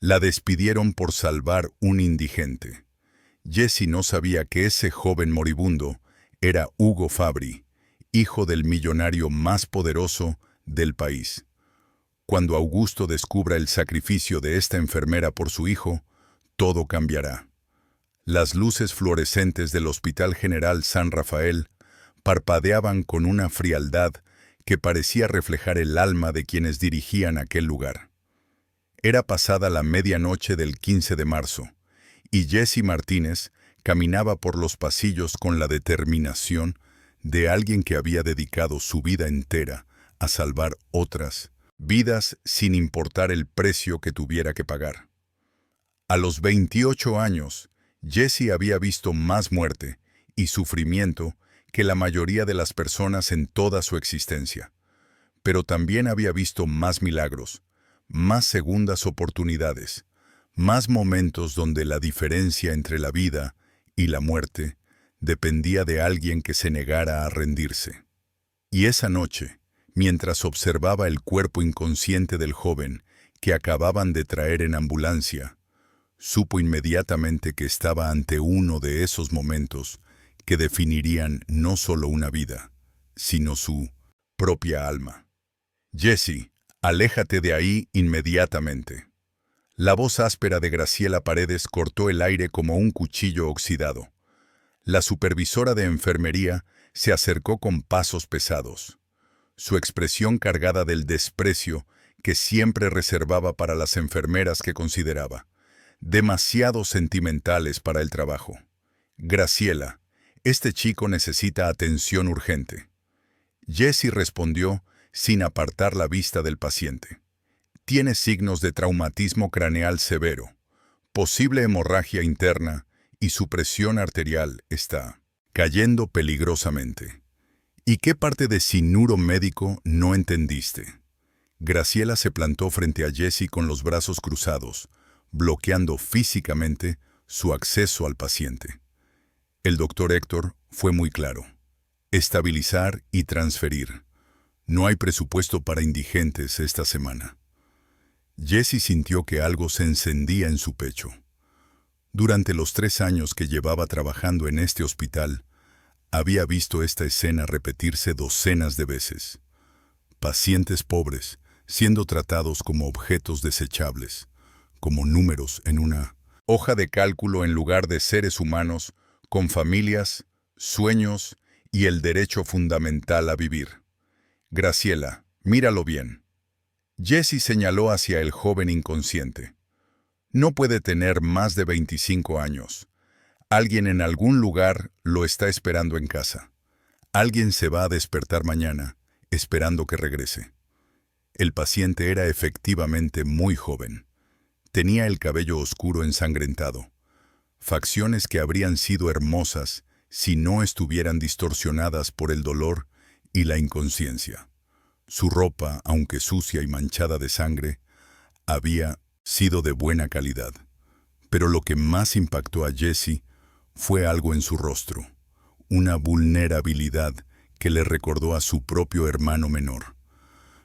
La despidieron por salvar un indigente. Jessie no sabía que ese joven moribundo era Hugo Fabri, hijo del millonario más poderoso del país. Cuando Augusto descubra el sacrificio de esta enfermera por su hijo, todo cambiará. Las luces fluorescentes del Hospital General San Rafael parpadeaban con una frialdad que parecía reflejar el alma de quienes dirigían aquel lugar. Era pasada la medianoche del 15 de marzo, y Jessie Martínez caminaba por los pasillos con la determinación de alguien que había dedicado su vida entera a salvar otras vidas sin importar el precio que tuviera que pagar. A los 28 años, Jessie había visto más muerte y sufrimiento que la mayoría de las personas en toda su existencia. Pero también había visto más milagros, más segundas oportunidades, más momentos donde la diferencia entre la vida y la muerte dependía de alguien que se negara a rendirse. Y esa noche, mientras observaba el cuerpo inconsciente del joven que acababan de traer en ambulancia, supo inmediatamente que estaba ante uno de esos momentos que definirían no solo una vida, sino su propia alma. «Jessie, aléjate de ahí inmediatamente». La voz áspera de Graciela Paredes cortó el aire como un cuchillo oxidado. La supervisora de enfermería se acercó con pasos pesados. Su expresión cargada del desprecio que siempre reservaba para las enfermeras que consideraba demasiado sentimentales para el trabajo. «Graciela, este chico necesita atención urgente». Jessie respondió sin apartar la vista del paciente. «Tiene signos de traumatismo craneal severo, posible hemorragia interna y su presión arterial está cayendo peligrosamente». «¿Y qué parte de cianuro médico no entendiste?» Graciela se plantó frente a Jessie con los brazos cruzados, bloqueando físicamente su acceso al paciente. El doctor Héctor fue muy claro. Estabilizar y transferir. No hay presupuesto para indigentes esta semana. Jessie sintió que algo se encendía en su pecho. Durante los 3 años que llevaba trabajando en este hospital, había visto esta escena repetirse docenas de veces. Pacientes pobres siendo tratados como objetos desechables, como números en una hoja de cálculo en lugar de seres humanos con familias, sueños y el derecho fundamental a vivir. «Graciela, míralo bien». Jessie señaló hacia el joven inconsciente. «No puede tener más de 25 años. Alguien en algún lugar lo está esperando en casa. Alguien se va a despertar mañana, esperando que regrese». El paciente era efectivamente muy joven. Tenía el cabello oscuro ensangrentado, facciones que habrían sido hermosas si no estuvieran distorsionadas por el dolor y la inconsciencia. Su ropa, aunque sucia y manchada de sangre, había sido de buena calidad. Pero lo que más impactó a Jessie fue algo en su rostro, una vulnerabilidad que le recordó a su propio hermano menor.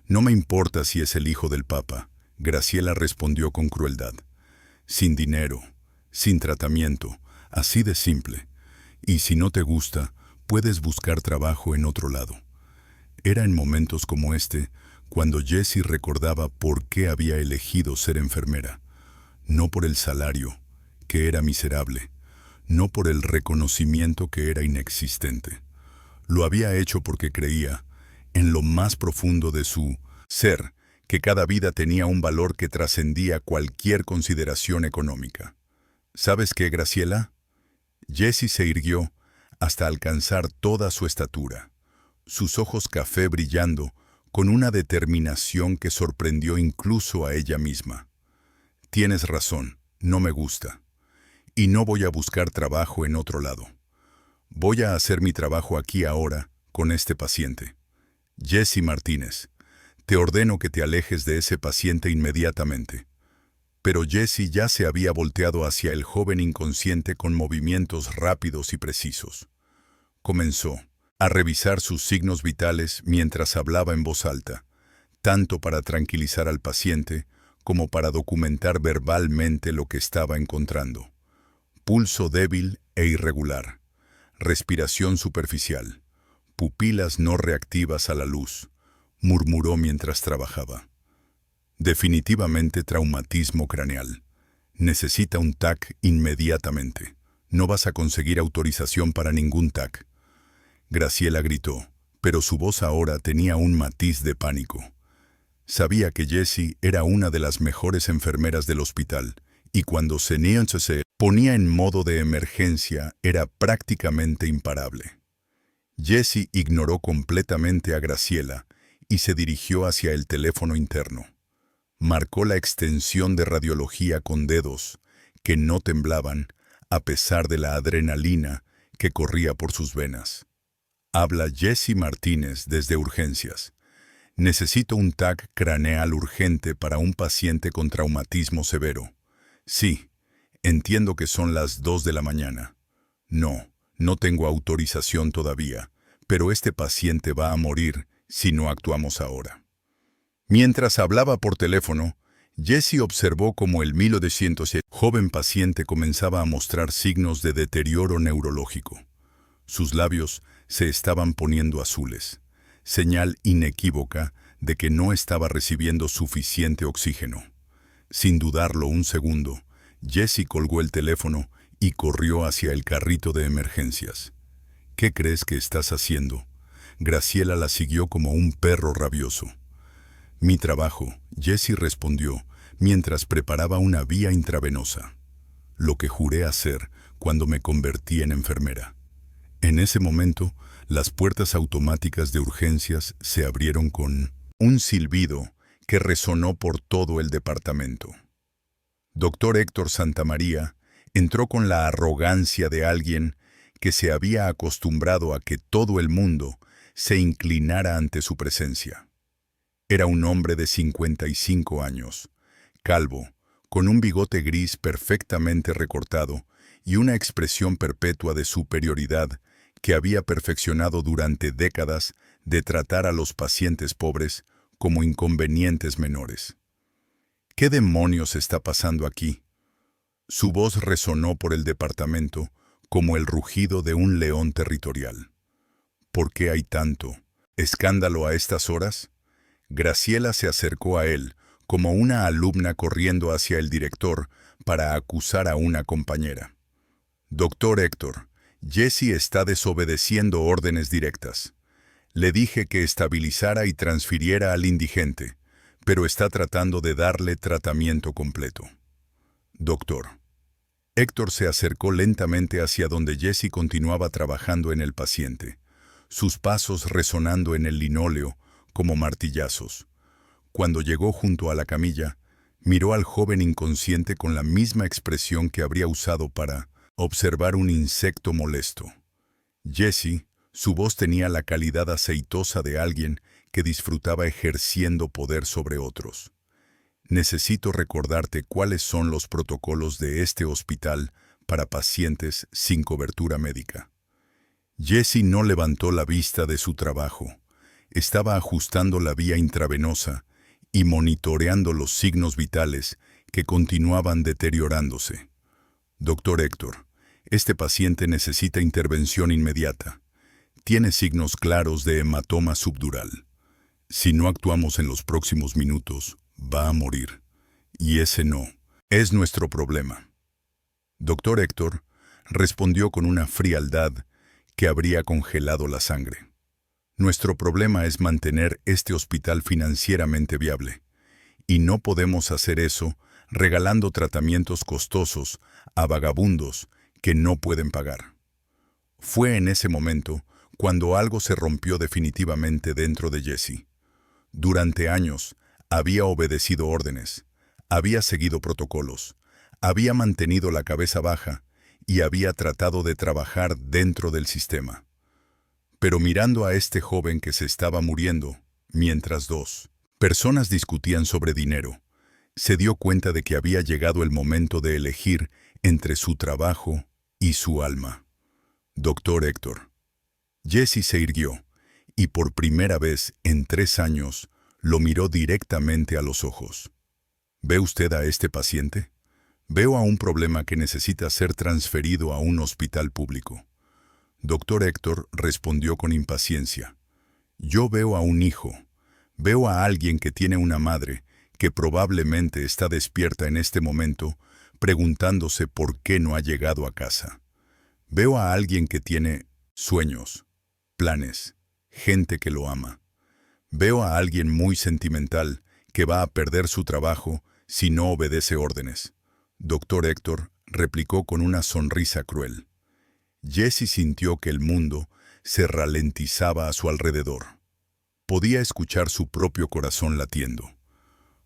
«No me importa si es el hijo del Papa», Graciela respondió con crueldad. «Sin dinero, sin tratamiento, así de simple. Y si no te gusta, puedes buscar trabajo en otro lado». Era en momentos como este cuando Jessie recordaba por qué había elegido ser enfermera. No por el salario, que era miserable, no por el reconocimiento que era inexistente. Lo había hecho porque creía, en lo más profundo de su ser, que cada vida tenía un valor que trascendía cualquier consideración económica. «¿Sabes qué, Graciela?» Jessie se irguió hasta alcanzar toda su estatura, sus ojos café brillando con una determinación que sorprendió incluso a ella misma. «Tienes razón, no me gusta. Y no voy a buscar trabajo en otro lado. Voy a hacer mi trabajo aquí ahora con este paciente. Jessie Martínez, te ordeno que te alejes de ese paciente inmediatamente». Pero Jessie ya se había volteado hacia el joven inconsciente con movimientos rápidos y precisos. Comenzó a revisar sus signos vitales mientras hablaba en voz alta, tanto para tranquilizar al paciente como para documentar verbalmente lo que estaba encontrando. Pulso débil e irregular, respiración superficial, pupilas no reactivas a la luz, murmuró mientras trabajaba. Definitivamente traumatismo craneal. Necesita un TAC inmediatamente. No vas a conseguir autorización para ningún TAC. Graciela gritó, pero su voz ahora tenía un matiz de pánico. Sabía que Jessie era una de las mejores enfermeras del hospital, y cuando se ponía en modo de emergencia era prácticamente imparable. Jessie ignoró completamente a Graciela y se dirigió hacia el teléfono interno. Marcó la extensión de radiología con dedos, que no temblaban a pesar de la adrenalina que corría por sus venas. Habla Jessie Martínez desde urgencias. Necesito un TAC craneal urgente para un paciente con traumatismo severo. Sí, entiendo que son las 2 de la mañana. No tengo autorización todavía, pero este paciente va a morir si no actuamos ahora. Mientras hablaba por teléfono, Jessie observó cómo el 1207 joven paciente comenzaba a mostrar signos de deterioro neurológico. Sus labios se estaban poniendo azules, señal inequívoca de que no estaba recibiendo suficiente oxígeno. Sin dudarlo un segundo, Jessie colgó el teléfono y corrió hacia el carrito de emergencias. ¿Qué crees que estás haciendo? Graciela la siguió como un perro rabioso. Mi trabajo, Jessie respondió, mientras preparaba una vía intravenosa. Lo que juré hacer cuando me convertí en enfermera. En ese momento, las puertas automáticas de urgencias se abrieron con un silbido que resonó por todo el departamento. Dr. Héctor Santamaría entró con la arrogancia de alguien que se había acostumbrado a que todo el mundo se inclinara ante su presencia. Era un hombre de 55 años, calvo, con un bigote gris perfectamente recortado y una expresión perpetua de superioridad que había perfeccionado durante décadas de tratar a los pacientes pobres como inconvenientes menores. ¿Qué demonios está pasando aquí? Su voz resonó por el departamento como el rugido de un león territorial. ¿Por qué hay tanto escándalo a estas horas? Graciela se acercó a él, como una alumna corriendo hacia el director para acusar a una compañera. Doctor Héctor, Jessie está desobedeciendo órdenes directas. Le dije que estabilizara y transfiriera al indigente, pero está tratando de darle tratamiento completo. Doctor. Héctor se acercó lentamente hacia donde Jessie continuaba trabajando en el paciente, sus pasos resonando en el linóleo como martillazos. Cuando llegó junto a la camilla, miró al joven inconsciente con la misma expresión que habría usado para observar un insecto molesto. Jessie, su voz tenía la calidad aceitosa de alguien que disfrutaba ejerciendo poder sobre otros. Necesito recordarte cuáles son los protocolos de este hospital para pacientes sin cobertura médica. Jessie no levantó la vista de su trabajo. Estaba ajustando la vía intravenosa y monitoreando los signos vitales que continuaban deteriorándose. Doctor Héctor, este paciente necesita intervención inmediata. Tiene signos claros de hematoma subdural. Si no actuamos en los próximos minutos, va a morir. Y ese no es nuestro problema. Doctor Héctor respondió con una frialdad que habría congelado la sangre. Nuestro problema es mantener este hospital financieramente viable, y no podemos hacer eso regalando tratamientos costosos a vagabundos que no pueden pagar. Fue en ese momento cuando algo se rompió definitivamente dentro de Jessie. Durante años había obedecido órdenes, había seguido protocolos, había mantenido la cabeza baja y había tratado de trabajar dentro del sistema. Pero mirando a este joven que se estaba muriendo, mientras dos personas discutían sobre dinero, se dio cuenta de que había llegado el momento de elegir entre su trabajo y su alma. Doctor Héctor. Jessie se irguió, y por primera vez en 3 años lo miró directamente a los ojos. ¿Ve usted a este paciente? Veo a un problema que necesita ser transferido a un hospital público. Doctor Héctor respondió con impaciencia. Yo veo a un hijo. Veo a alguien que tiene una madre que probablemente está despierta en este momento, preguntándose por qué no ha llegado a casa. Veo a alguien que tiene sueños, planes, gente que lo ama. Veo a alguien muy sentimental que va a perder su trabajo si no obedece órdenes. Doctor Héctor replicó con una sonrisa cruel. Jesse sintió que el mundo se ralentizaba a su alrededor. Podía escuchar su propio corazón latiendo.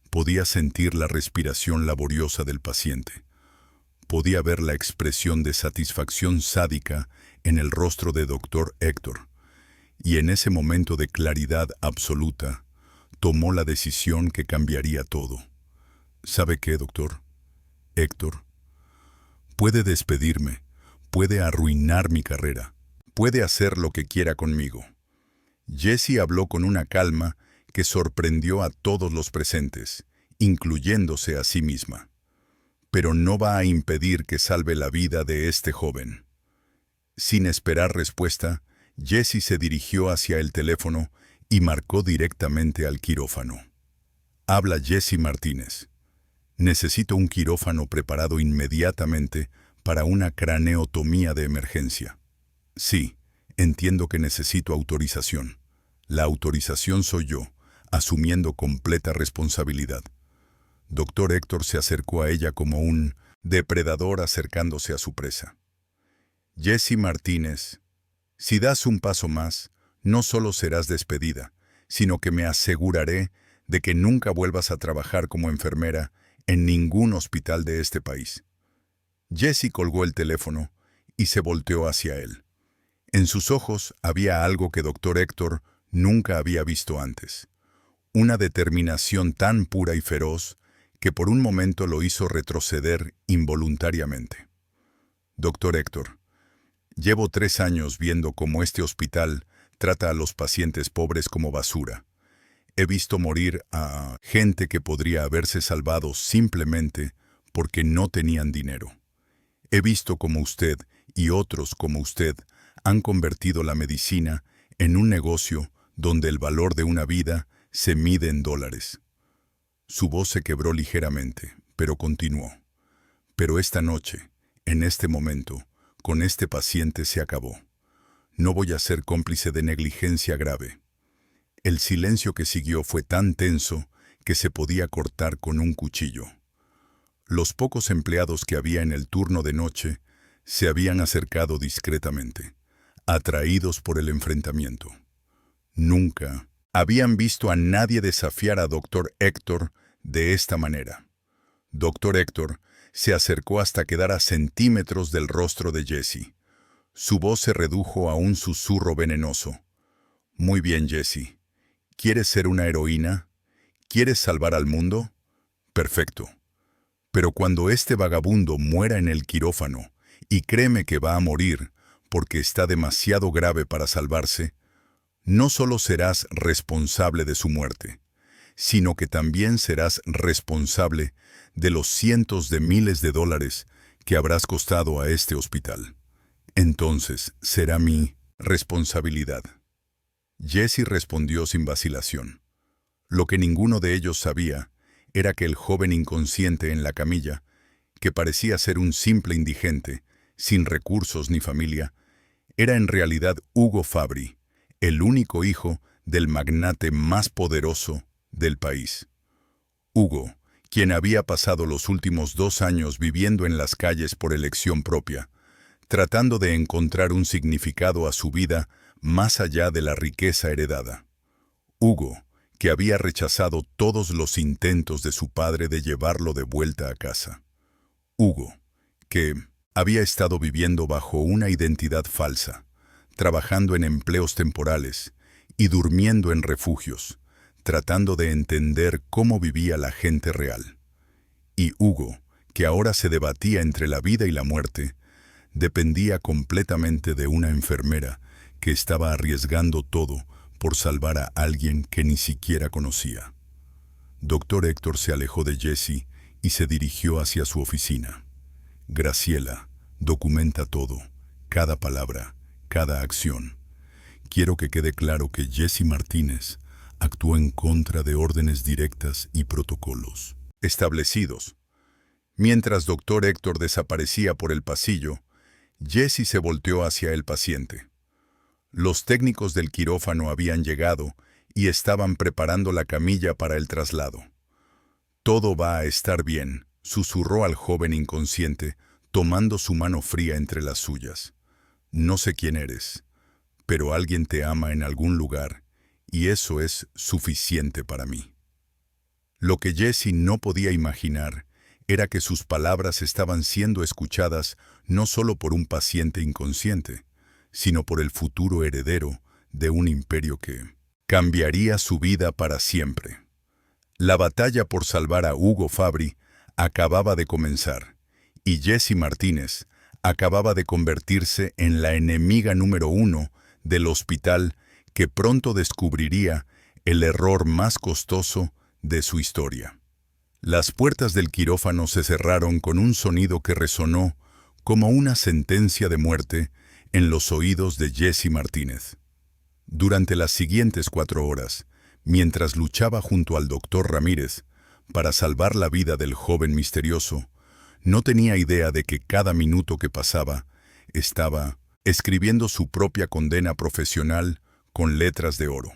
Podía sentir la respiración laboriosa del paciente. Podía ver la expresión de satisfacción sádica en el rostro de Doctor Héctor. Y en ese momento de claridad absoluta, tomó la decisión que cambiaría todo. ¿Sabe qué, doctor? Héctor, puede despedirme, puede arruinar mi carrera, puede hacer lo que quiera conmigo. Jesse habló con una calma que sorprendió a todos los presentes, incluyéndose a sí misma. Pero no va a impedir que salve la vida de este joven. Sin esperar respuesta, Jesse se dirigió hacia el teléfono y marcó directamente al quirófano. Habla Jesse Martínez. Necesito un quirófano preparado inmediatamente para una craneotomía de emergencia. Sí, entiendo que necesito autorización. La autorización soy yo, asumiendo completa responsabilidad. Doctor Héctor se acercó a ella como un depredador acercándose a su presa. Jesse Martínez, si das un paso más, no solo serás despedida, sino que me aseguraré de que nunca vuelvas a trabajar como enfermera en ningún hospital de este país. Jesse colgó el teléfono y se volteó hacia él. En sus ojos había algo que Doctor Héctor nunca había visto antes. Una determinación tan pura y feroz que por un momento lo hizo retroceder involuntariamente. Doctor Héctor, llevo 3 años viendo cómo este hospital trata a los pacientes pobres como basura. He visto morir a gente que podría haberse salvado simplemente porque no tenían dinero. He visto cómo usted y otros como usted han convertido la medicina en un negocio donde el valor de una vida se mide en dólares. Su voz se quebró ligeramente, pero continuó. Pero esta noche, en este momento, con este paciente se acabó. No voy a ser cómplice de negligencia grave. El silencio que siguió fue tan tenso que se podía cortar con un cuchillo. Los pocos empleados que había en el turno de noche se habían acercado discretamente, atraídos por el enfrentamiento. Nunca habían visto a nadie desafiar a Doctor Héctor de esta manera. Doctor Héctor se acercó hasta quedar a centímetros del rostro de Jesse. Su voz se redujo a un susurro venenoso. Muy bien, Jesse. ¿Quieres ser una heroína? ¿Quieres salvar al mundo? Perfecto. Pero cuando este vagabundo muera en el quirófano, y créeme que va a morir porque está demasiado grave para salvarse, no solo serás responsable de su muerte, sino que también serás responsable de los cientos de miles de dólares que habrás costado a este hospital. Entonces será mi responsabilidad. Jesse respondió sin vacilación. Lo que ninguno de ellos sabía era que el joven inconsciente en la camilla, que parecía ser un simple indigente, sin recursos ni familia, era en realidad Hugo Fabri, el único hijo del magnate más poderoso del país. Hugo, quien había pasado los últimos 2 años viviendo en las calles por elección propia, tratando de encontrar un significado a su vida más allá de la riqueza heredada. Hugo, que había rechazado todos los intentos de su padre de llevarlo de vuelta a casa. Hugo, que había estado viviendo bajo una identidad falsa, trabajando en empleos temporales y durmiendo en refugios, tratando de entender cómo vivía la gente real. Y Hugo, que ahora se debatía entre la vida y la muerte, dependía completamente de una enfermera que estaba arriesgando todo por salvar a alguien que ni siquiera conocía. Doctor Héctor se alejó de Jesse y se dirigió hacia su oficina. Graciela, documenta todo, cada palabra, cada acción. Quiero que quede claro que Jesse Martínez actuó en contra de órdenes directas y protocolos establecidos. Mientras Doctor Héctor desaparecía por el pasillo, Jesse se volteó hacia el paciente. Los técnicos del quirófano habían llegado y estaban preparando la camilla para el traslado. «Todo va a estar bien», susurró al joven inconsciente, tomando su mano fría entre las suyas. «No sé quién eres, pero alguien te ama en algún lugar, y eso es suficiente para mí». Lo que Jesse no podía imaginar era que sus palabras estaban siendo escuchadas no solo por un paciente inconsciente, sino por el futuro heredero de un imperio que cambiaría su vida para siempre. La batalla por salvar a Hugo Fabri acababa de comenzar, y Jesse Martínez acababa de convertirse en la enemiga número 1 del hospital que pronto descubriría el error más costoso de su historia. Las puertas del quirófano se cerraron con un sonido que resonó como una sentencia de muerte en los oídos de Jesse Martínez. Durante las siguientes 4 horas, mientras luchaba junto al doctor Ramírez para salvar la vida del joven misterioso, no tenía idea de que cada minuto que pasaba estaba escribiendo su propia condena profesional con letras de oro.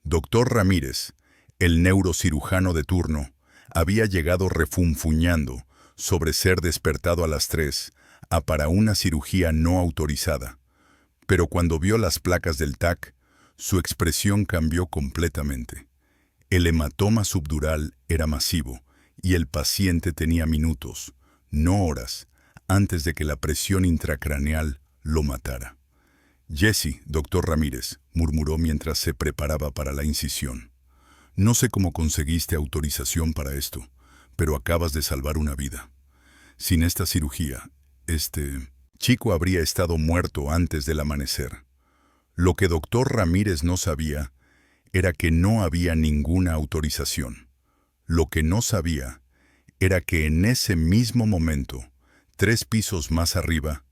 Doctor Ramírez, el neurocirujano de turno, había llegado refunfuñando sobre ser despertado a las 3 para una cirugía no autorizada. Pero cuando vio las placas del TAC, su expresión cambió completamente. El hematoma subdural era masivo y el paciente tenía minutos, no horas, antes de que la presión intracraneal lo matara. «Jesse, doctor Ramírez», murmuró mientras se preparaba para la incisión. «No sé cómo conseguiste autorización para esto, pero acabas de salvar una vida. Sin esta cirugía, este chico habría estado muerto antes del amanecer». Lo que doctor Ramírez no sabía era que no había ninguna autorización. Lo que no sabía era que en ese mismo momento, 3 pisos más arriba,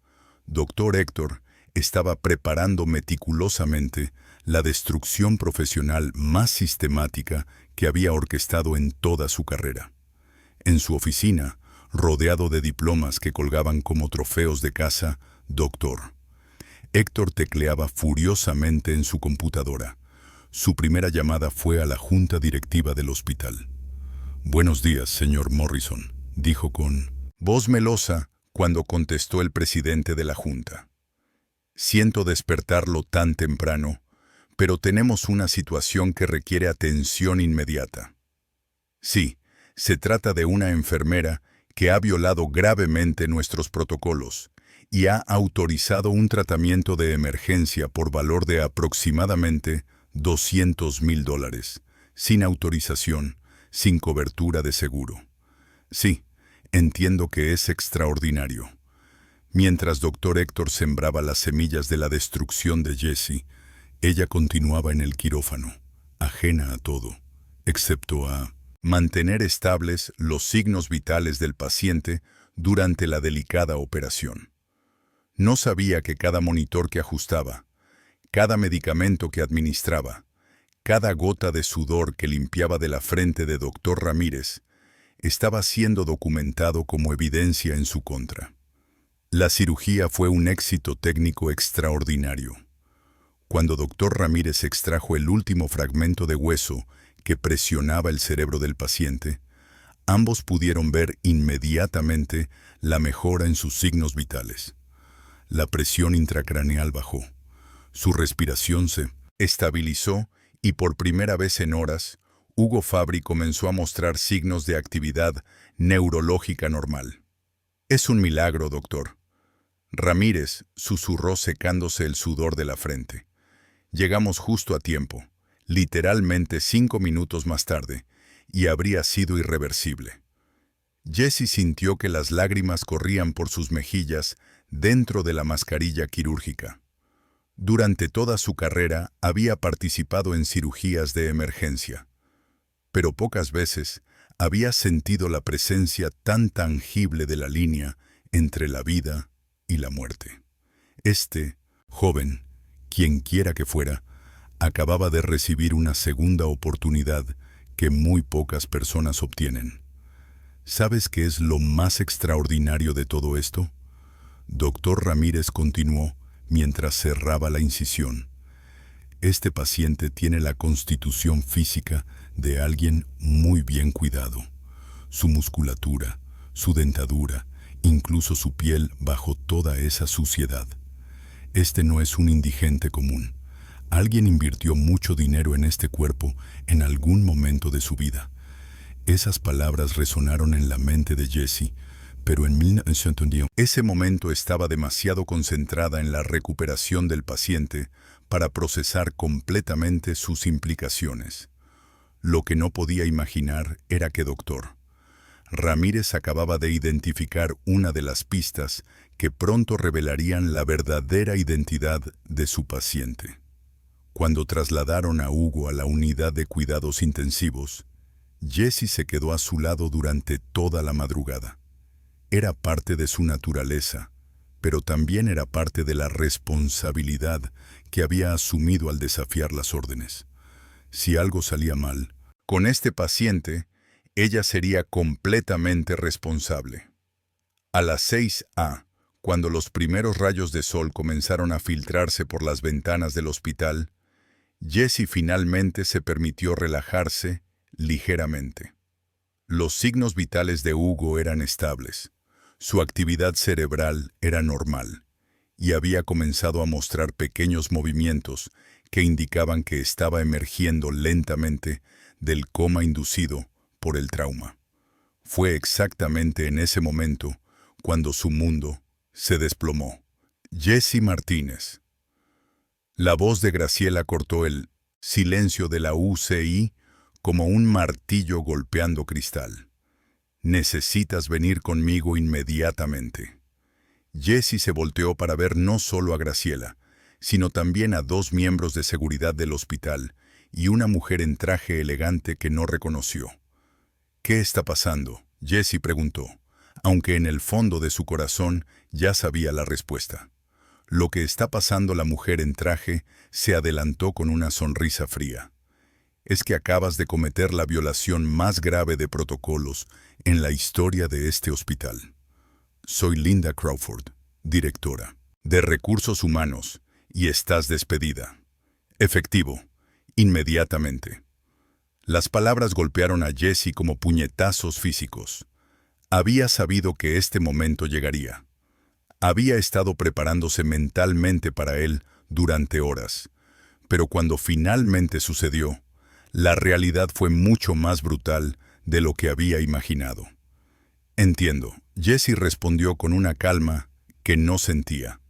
doctor Héctor estaba preparando meticulosamente la destrucción profesional más sistemática que había orquestado en toda su carrera. En su oficina, rodeado de diplomas que colgaban como trofeos de caza, doctor Héctor tecleaba furiosamente en su computadora. Su primera llamada fue a la junta directiva del hospital. «Buenos días, señor Morrison», dijo con voz melosa cuando contestó el presidente de la junta. «Siento despertarlo tan temprano, pero tenemos una situación que requiere atención inmediata». «Sí, se trata de una enfermera que ha violado gravemente nuestros protocolos y ha autorizado un tratamiento de emergencia por valor de aproximadamente $200,000, sin autorización, sin cobertura de seguro. Sí, entiendo que es extraordinario». Mientras doctor Héctor sembraba las semillas de la destrucción de Jesse, ella continuaba en el quirófano, ajena a todo, excepto a mantener estables los signos vitales del paciente durante la delicada operación. No sabía que cada monitor que ajustaba, cada medicamento que administraba, cada gota de sudor que limpiaba de la frente de doctor Ramírez, estaba siendo documentado como evidencia en su contra. La cirugía fue un éxito técnico extraordinario. Cuando doctor Ramírez extrajo el último fragmento de hueso que presionaba el cerebro del paciente, ambos pudieron ver inmediatamente la mejora en sus signos vitales. La presión intracraneal bajó, su respiración se estabilizó y por primera vez en horas, Hugo Fabri comenzó a mostrar signos de actividad neurológica normal. «Es un milagro, doctor». Ramírez susurró secándose el sudor de la frente. «Llegamos justo a tiempo, literalmente 5 minutos más tarde, y habría sido irreversible». Jesse sintió que las lágrimas corrían por sus mejillas dentro de la mascarilla quirúrgica. Durante toda su carrera había participado en cirugías de emergencia. pero pocas veces había sentido la presencia tan tangible de la línea entre la vida y la muerte. Este joven, quien quiera que fuera, acababa de recibir una segunda oportunidad que muy pocas personas obtienen. ¿Sabes qué es lo más extraordinario de todo esto? Doctor Ramírez continuó mientras cerraba la incisión. Este paciente tiene la constitución física de alguien muy bien cuidado. Su musculatura, su dentadura, incluso su piel bajo toda esa suciedad. Este no es un indigente común. Alguien invirtió mucho dinero en este cuerpo en algún momento de su vida. Esas palabras resonaron en la mente de Jesse, pero en 1971 ese momento estaba demasiado concentrada en la recuperación del paciente para procesar completamente sus implicaciones. Lo que no podía imaginar era que Dr. Ramírez acababa de identificar una de las pistas que pronto revelarían la verdadera identidad de su paciente. Cuando trasladaron a Hugo a la unidad de cuidados intensivos, Jesse se quedó a su lado durante toda la madrugada. Era parte de su naturaleza, pero también era parte de la responsabilidad que había asumido al desafiar las órdenes. Si algo salía mal, con este paciente, ella sería completamente responsable. A las 6 a, cuando los primeros rayos de sol comenzaron a filtrarse por las ventanas del hospital, Jesse finalmente se permitió relajarse ligeramente. Los signos vitales de Hugo eran estables. Su actividad cerebral era normal y había comenzado a mostrar pequeños movimientos que indicaban que estaba emergiendo lentamente del coma inducido por el trauma. Fue exactamente en ese momento cuando su mundo se desplomó. Jesse Martínez. La voz de Graciela cortó el silencio de la UCI como un martillo golpeando cristal. Necesitas venir conmigo inmediatamente. Jesse se volteó para ver no solo a Graciela, sino también a 2 miembros de seguridad del hospital y una mujer en traje elegante que no reconoció. ¿Qué está pasando?, Jesse preguntó, aunque en el fondo de su corazón ya sabía la respuesta. Lo que está pasando, la mujer en traje se adelantó con una sonrisa fría. Es que acabas de cometer la violación más grave de protocolos en la historia de este hospital. Soy Linda Crawford, directora de Recursos Humanos, y estás despedida. Efectivo, inmediatamente. Las palabras golpearon a Jesse como puñetazos físicos. Había sabido que este momento llegaría. Había estado preparándose mentalmente para él durante horas, pero cuando finalmente sucedió, la realidad fue mucho más brutal de lo que había imaginado. Entiendo, Jesse respondió con una calma que no sentía.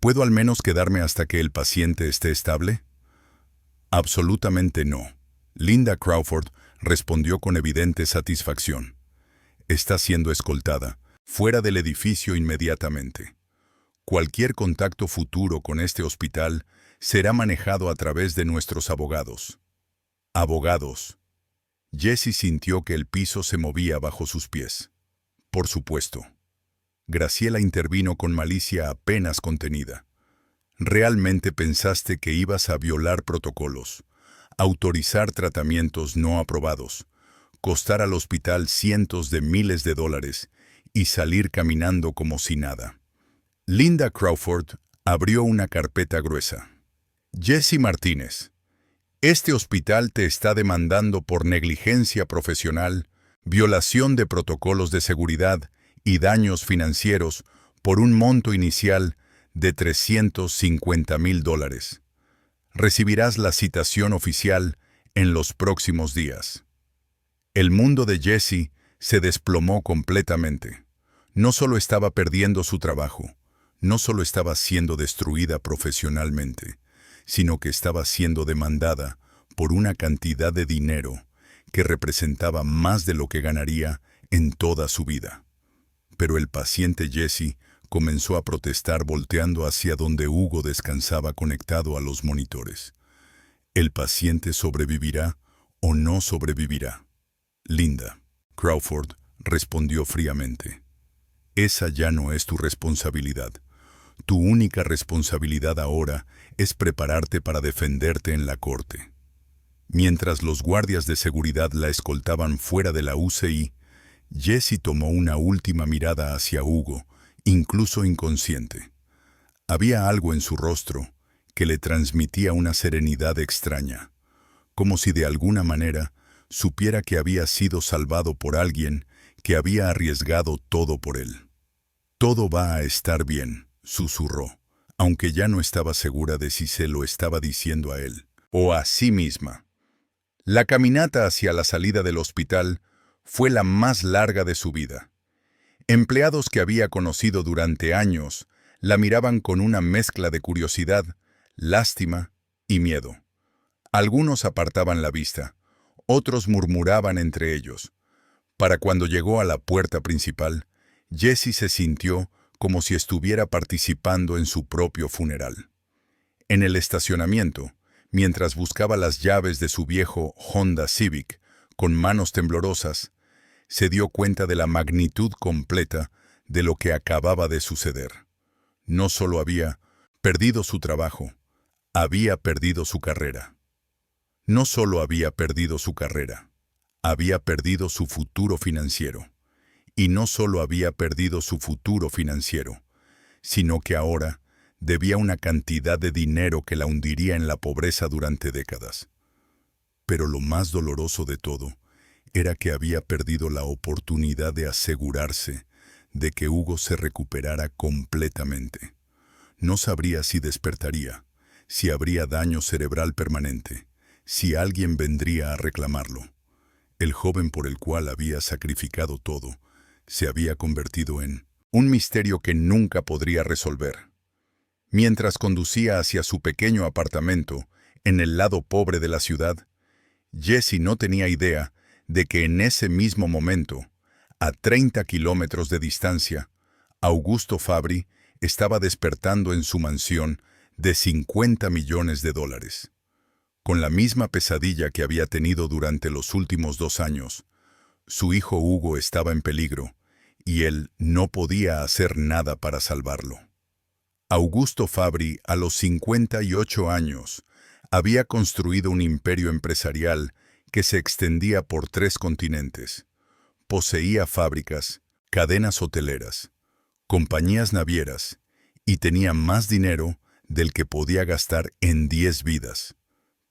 ¿Puedo al menos quedarme hasta que el paciente esté estable? Absolutamente no. Linda Crawford respondió con evidente satisfacción. Está siendo escoltada fuera del edificio inmediatamente. Cualquier contacto futuro con este hospital será manejado a través de nuestros abogados. Abogados. Jesse sintió que el piso se movía bajo sus pies. Por supuesto. Graciela intervino con malicia apenas contenida. ¿Realmente pensaste que ibas a violar protocolos, autorizar tratamientos no aprobados, costar al hospital cientos de miles de dólares y salir caminando como si nada? Linda Crawford abrió una carpeta gruesa. Jesse Martínez. Este hospital te está demandando por negligencia profesional, violación de protocolos de seguridad y daños financieros por un monto inicial de $350,000. Recibirás la citación oficial en los próximos días. El mundo de Jesse se desplomó completamente. No solo estaba perdiendo su trabajo, no solo estaba siendo destruida profesionalmente, sino que estaba siendo demandada por una cantidad de dinero que representaba más de lo que ganaría en toda su vida. Pero el paciente Jesse comenzó a protestar volteando hacia donde Hugo descansaba conectado a los monitores. ¿El paciente sobrevivirá o no sobrevivirá. Linda, Crawford respondió fríamente. Esa ya no es tu responsabilidad. Tu única responsabilidad ahora es prepararte para defenderte en la corte. Mientras los guardias de seguridad la escoltaban fuera de la UCI, Jessie tomó una última mirada hacia Hugo, incluso inconsciente. Había algo en su rostro que le transmitía una serenidad extraña, como si de alguna manera supiera que había sido salvado por alguien que había arriesgado todo por él. «Todo va a estar bien», susurró, aunque ya no estaba segura de si se lo estaba diciendo a él o a sí misma. La caminata hacia la salida del hospital fue la más larga de su vida. Empleados que había conocido durante años la miraban con una mezcla de curiosidad, lástima y miedo. Algunos apartaban la vista, otros murmuraban entre ellos. Para cuando llegó a la puerta principal, Jessie se sintió como si estuviera participando en su propio funeral. En el estacionamiento, mientras buscaba las llaves de su viejo Honda Civic con manos temblorosas, se dio cuenta de la magnitud completa de lo que acababa de suceder. No solo había perdido su trabajo, había perdido su carrera. No solo había perdido su carrera, había perdido su futuro financiero. Y no solo había perdido su futuro financiero, sino que ahora debía una cantidad de dinero que la hundiría en la pobreza durante décadas. Pero lo más doloroso de todo era que había perdido la oportunidad de asegurarse de que Hugo se recuperara completamente. No sabría si despertaría, si habría daño cerebral permanente, si alguien vendría a reclamarlo. El joven por el cual había sacrificado todo se había convertido en un misterio que nunca podría resolver. Mientras conducía hacia su pequeño apartamento, en el lado pobre de la ciudad, Jessie no tenía idea de que en ese mismo momento, a 30 kilómetros de distancia, Augusto Fabri estaba despertando en su mansión de $50 millones. Con la misma pesadilla que había tenido durante los últimos 2 años, su hijo Hugo estaba en peligro, y él no podía hacer nada para salvarlo. Augusto Fabri, a los 58 años, había construido un imperio empresarial que se extendía por 3 continentes. Poseía fábricas, cadenas hoteleras, compañías navieras, y tenía más dinero del que podía gastar en 10 vidas.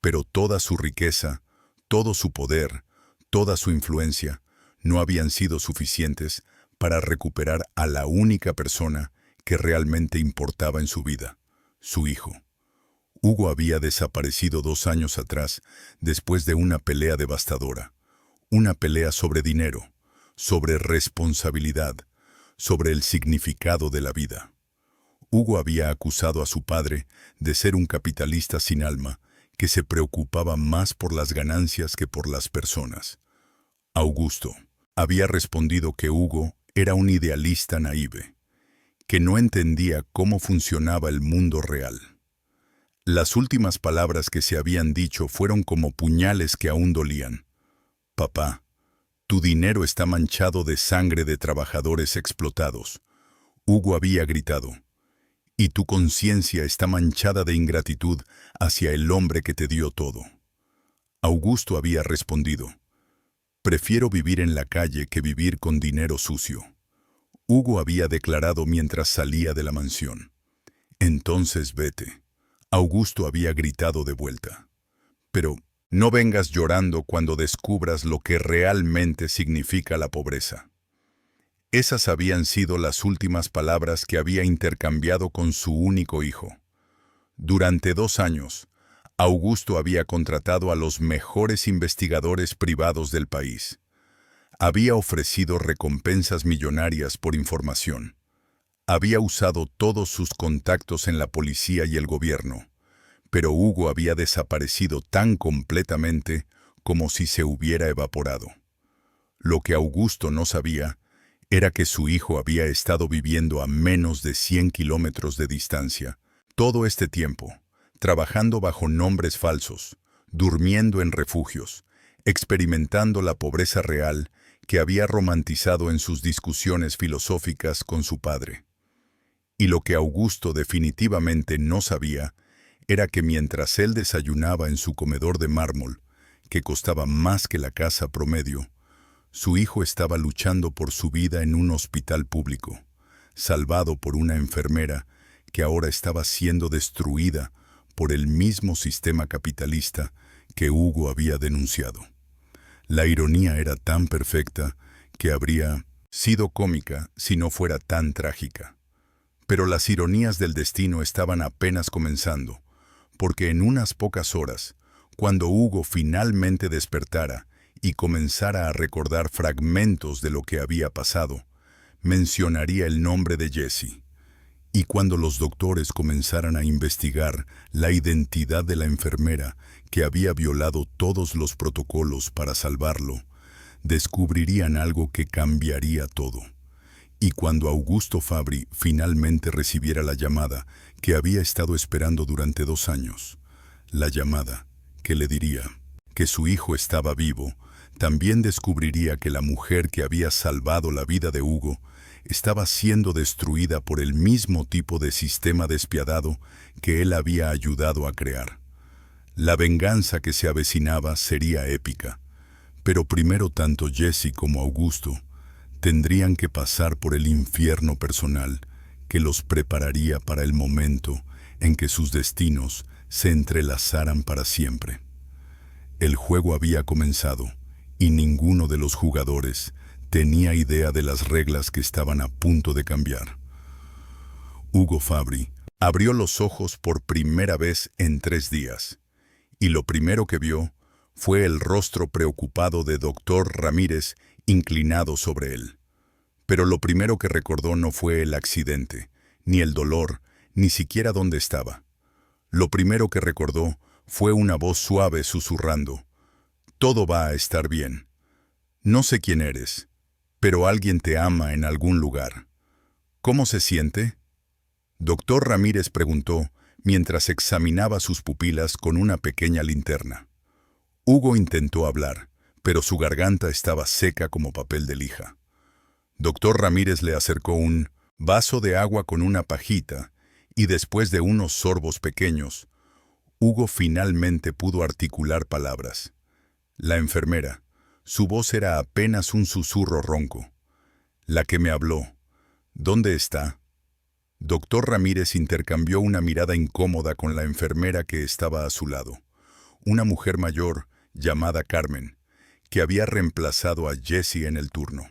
Pero toda su riqueza, todo su poder, toda su influencia, no habían sido suficientes para recuperar a la única persona que realmente importaba en su vida, su hijo. Hugo había desaparecido 2 años atrás después de una pelea devastadora, una pelea sobre dinero, sobre responsabilidad, sobre el significado de la vida. Hugo había acusado a su padre de ser un capitalista sin alma que se preocupaba más por las ganancias que por las personas. Augusto había respondido que Hugo era un idealista naïve, que no entendía cómo funcionaba el mundo real. Las últimas palabras que se habían dicho fueron como puñales que aún dolían. «Papá, tu dinero está manchado de sangre de trabajadores explotados», Hugo había gritado. «Y tu conciencia está manchada de ingratitud hacia el hombre que te dio todo». Augusto había respondido. «Prefiero vivir en la calle que vivir con dinero sucio». Hugo había declarado mientras salía de la mansión. «Entonces vete». Augusto había gritado de vuelta. «Pero no vengas llorando cuando descubras lo que realmente significa la pobreza». Esas habían sido las últimas palabras que había intercambiado con su único hijo. Durante 2 años, Augusto había contratado a los mejores investigadores privados del país. Había ofrecido recompensas millonarias por información. Había usado todos sus contactos en la policía y el gobierno, pero Hugo había desaparecido tan completamente como si se hubiera evaporado. Lo que Augusto no sabía era que su hijo había estado viviendo a menos de 100 kilómetros de distancia, todo este tiempo, trabajando bajo nombres falsos, durmiendo en refugios, experimentando la pobreza real que había romantizado en sus discusiones filosóficas con su padre. Y lo que Augusto definitivamente no sabía era que mientras él desayunaba en su comedor de mármol, que costaba más que la casa promedio, su hijo estaba luchando por su vida en un hospital público, salvado por una enfermera que ahora estaba siendo destruida por el mismo sistema capitalista que Hugo había denunciado. La ironía era tan perfecta que habría sido cómica si no fuera tan trágica. Pero las ironías del destino estaban apenas comenzando, porque en unas pocas horas, cuando Hugo finalmente despertara y comenzara a recordar fragmentos de lo que había pasado, mencionaría el nombre de Jesse. Y cuando los doctores comenzaran a investigar la identidad de la enfermera que había violado todos los protocolos para salvarlo, descubrirían algo que cambiaría todo. Y cuando Augusto Fabri finalmente recibiera la llamada que había estado esperando durante 2 años, la llamada que le diría que su hijo estaba vivo, también descubriría que la mujer que había salvado la vida de Hugo estaba siendo destruida por el mismo tipo de sistema despiadado que él había ayudado a crear. La venganza que se avecinaba sería épica, pero primero tanto Jesse como Augusto tendrían que pasar por el infierno personal que los prepararía para el momento en que sus destinos se entrelazaran para siempre. El juego había comenzado y ninguno de los jugadores tenía idea de las reglas que estaban a punto de cambiar. Hugo Fabri abrió los ojos por primera vez en 3 días, y lo primero que vio fue el rostro preocupado de Dr. Ramírez inclinado sobre él. Pero lo primero que recordó no fue el accidente, ni el dolor, ni siquiera dónde estaba. Lo primero que recordó fue una voz suave susurrando: «Todo va a estar bien. No sé quién eres, pero alguien te ama en algún lugar. ¿Cómo se siente?». Doctor Ramírez preguntó mientras examinaba sus pupilas con una pequeña linterna. Hugo intentó hablar, pero su garganta estaba seca como papel de lija. Doctor Ramírez le acercó un vaso de agua con una pajita y después de unos sorbos pequeños, Hugo finalmente pudo articular palabras. La enfermera, su voz era apenas un susurro ronco. «La que me habló. ¿Dónde está?». Doctor Ramírez intercambió una mirada incómoda con la enfermera que estaba a su lado, una mujer mayor llamada Carmen, que había reemplazado a Jesse en el turno.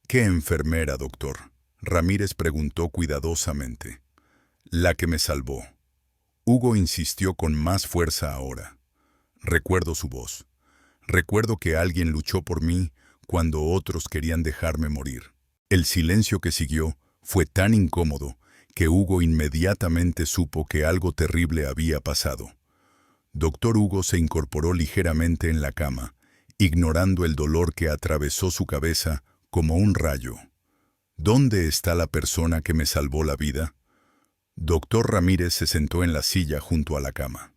«¿Qué enfermera, doctor?», Ramírez preguntó cuidadosamente. «La que me salvó». Hugo insistió con más fuerza ahora. «Recuerdo su voz. Recuerdo que alguien luchó por mí cuando otros querían dejarme morir». El silencio que siguió fue tan incómodo que Hugo inmediatamente supo que algo terrible había pasado. Doctor Hugo se incorporó ligeramente en la cama, ignorando el dolor que atravesó su cabeza como un rayo. «¿Dónde está la persona que me salvó la vida?». Doctor Ramírez se sentó en la silla junto a la cama.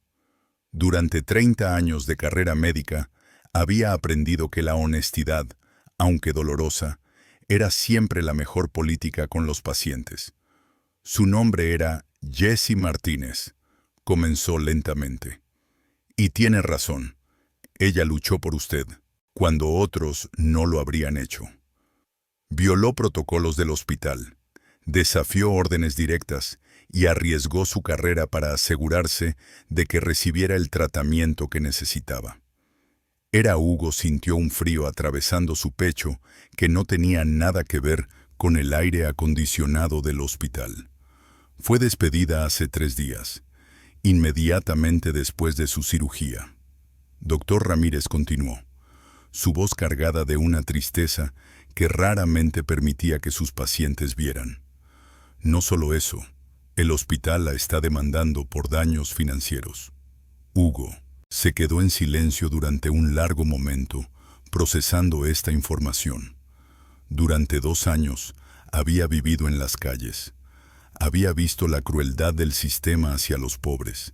Durante 30 años de carrera médica, había aprendido que la honestidad, aunque dolorosa, era siempre la mejor política con los pacientes. Su nombre era Jesse Martínez. Comenzó lentamente. «Y tiene razón. Ella luchó por usted, cuando otros no lo habrían hecho. Violó protocolos del hospital, desafió órdenes directas y arriesgó su carrera para asegurarse de que recibiera el tratamiento que necesitaba». Hugo sintió un frío atravesando su pecho que no tenía nada que ver con el aire acondicionado del hospital. Fue despedida hace 3 días, inmediatamente después de su cirugía. Doctor Ramírez continuó, su voz cargada de una tristeza que raramente permitía que sus pacientes vieran. «No solo eso, el hospital la está demandando por daños financieros». Hugo se quedó en silencio durante un largo momento, procesando esta información. Durante 2 años había vivido en las calles. Había visto la crueldad del sistema hacia los pobres.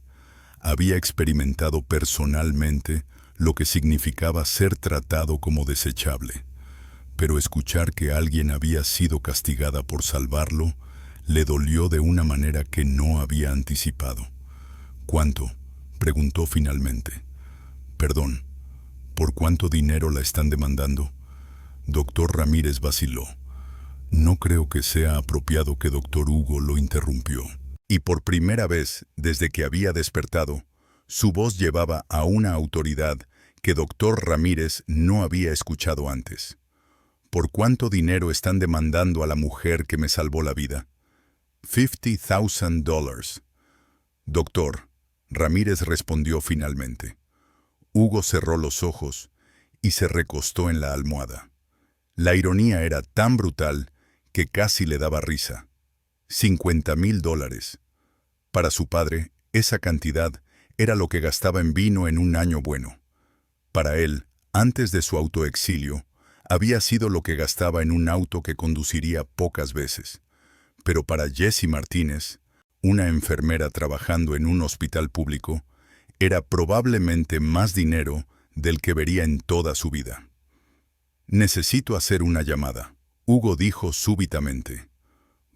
Había experimentado personalmente lo que significaba ser tratado como desechable. Pero escuchar que alguien había sido castigada por salvarlo le dolió de una manera que no había anticipado. ¿Cuánto?, preguntó finalmente. Perdón, ¿por cuánto dinero la están demandando? Doctor Ramírez vaciló. No creo que sea apropiado que doctor Hugo lo interrumpió. Y por primera vez, desde que había despertado, su voz llevaba a una autoridad que doctor Ramírez no había escuchado antes. ¿Por cuánto dinero están demandando a la mujer que me salvó la vida? $50,000. Doctor, Ramírez respondió finalmente. Hugo cerró los ojos y se recostó en la almohada. La ironía era tan brutal que casi le daba risa. $50,000. Para su padre, esa cantidad era lo que gastaba en vino en un año bueno. Para él, antes de su autoexilio, había sido lo que gastaba en un auto que conduciría pocas veces. Pero para Jessie Martínez, una enfermera trabajando en un hospital público, era probablemente más dinero del que vería en toda su vida. Necesito hacer una llamada, Hugo dijo súbitamente.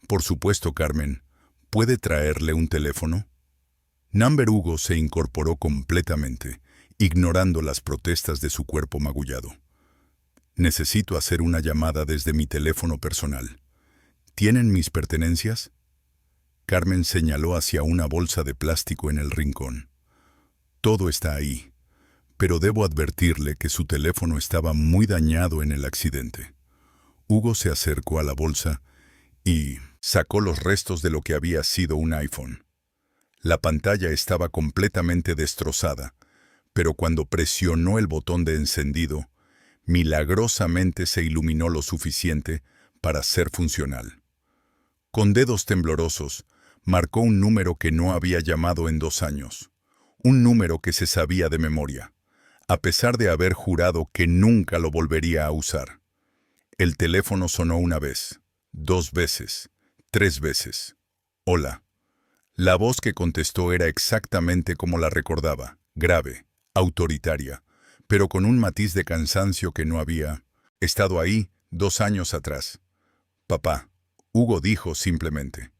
Por supuesto, Carmen. ¿Puede traerle un teléfono? Number Hugo se incorporó completamente, ignorando las protestas de su cuerpo magullado. Necesito hacer una llamada desde mi teléfono personal. ¿Tienen mis pertenencias? Carmen señaló hacia una bolsa de plástico en el rincón. Todo está ahí, pero debo advertirle que su teléfono estaba muy dañado en el accidente. Hugo se acercó a la bolsa y sacó los restos de lo que había sido un iPhone. La pantalla estaba completamente destrozada, pero cuando presionó el botón de encendido, milagrosamente se iluminó lo suficiente para ser funcional. Con dedos temblorosos, marcó un número que no había llamado en 2 años, un número que se sabía de memoria, a pesar de haber jurado que nunca lo volvería a usar. El teléfono sonó 1 vez, 2 veces, 3 veces. Hola. La voz que contestó era exactamente como la recordaba, grave, autoritaria, pero con un matiz de cansancio que no había estado ahí 2 años atrás. Papá, Hugo dijo simplemente.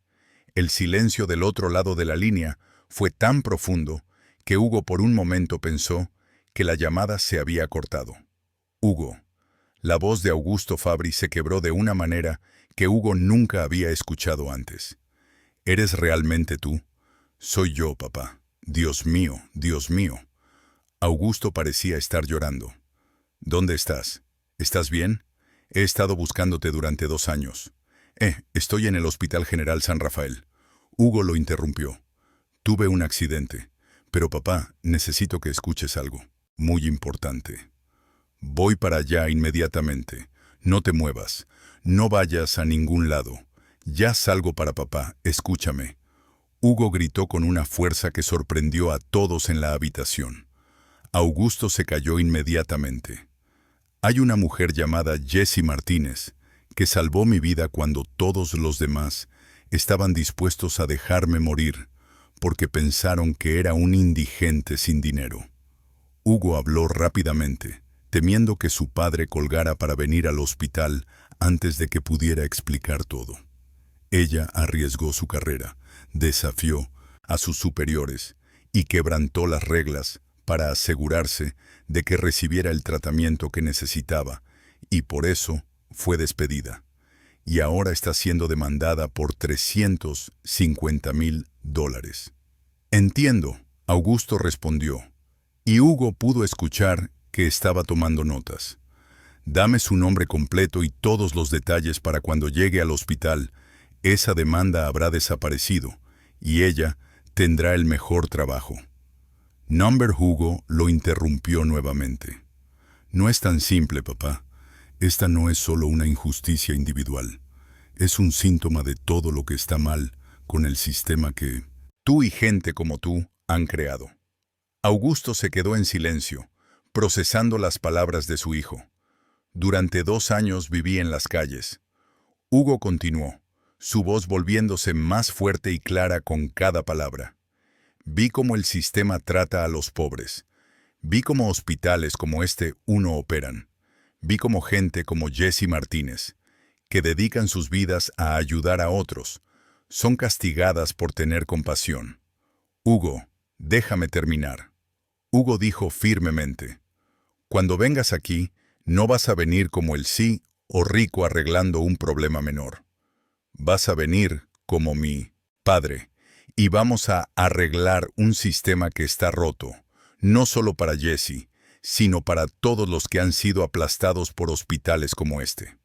El silencio del otro lado de la línea fue tan profundo que Hugo por un momento pensó que la llamada se había cortado. Hugo. La voz de Augusto Fabri se quebró de una manera que Hugo nunca había escuchado antes. ¿Eres realmente tú? Soy yo, papá. Dios mío, Dios mío. Augusto parecía estar llorando. ¿Dónde estás? ¿Estás bien? He estado buscándote durante 2 años. Estoy en el Hospital General San Rafael. Hugo lo interrumpió. Tuve un accidente. Pero papá, necesito que escuches algo. Muy importante. Voy para allá inmediatamente. No te muevas. No vayas a ningún lado. Ya salgo para papá. Escúchame. Hugo gritó con una fuerza que sorprendió a todos en la habitación. Augusto se cayó inmediatamente. Hay una mujer llamada Jessie Martínez que salvó mi vida cuando todos los demás estaban dispuestos a dejarme morir porque pensaron que era un indigente sin dinero. Hugo habló rápidamente, temiendo que su padre colgara para venir al hospital antes de que pudiera explicar todo. Ella arriesgó su carrera, desafió a sus superiores y quebrantó las reglas para asegurarse de que recibiera el tratamiento que necesitaba, y por eso fue despedida. Y ahora está siendo demandada por $350,000. Entiendo, Augusto respondió, y Hugo pudo escuchar que estaba tomando notas. Dame su nombre completo y todos los detalles para cuando llegue al hospital. Esa demanda habrá desaparecido, y ella tendrá el mejor trabajo. Number Hugo lo interrumpió nuevamente. No es tan simple, papá. Esta no es solo una injusticia individual. Es un síntoma de todo lo que está mal con el sistema que tú y gente como tú han creado. Augusto se quedó en silencio, procesando las palabras de su hijo. Durante 2 años viví en las calles. Hugo continuó, su voz volviéndose más fuerte y clara con cada palabra. Vi cómo el sistema trata a los pobres. Vi cómo hospitales como este uno operan. Vi cómo gente como Jesse Martínez, que dedican sus vidas a ayudar a otros, son castigadas por tener compasión. Hugo, déjame terminar. Hugo dijo firmemente, cuando vengas aquí, no vas a venir como el sí o rico arreglando un problema menor. Vas a venir como mi padre, y vamos a arreglar un sistema que está roto, no solo para Jesse, sino para todos los que han sido aplastados por hospitales como este.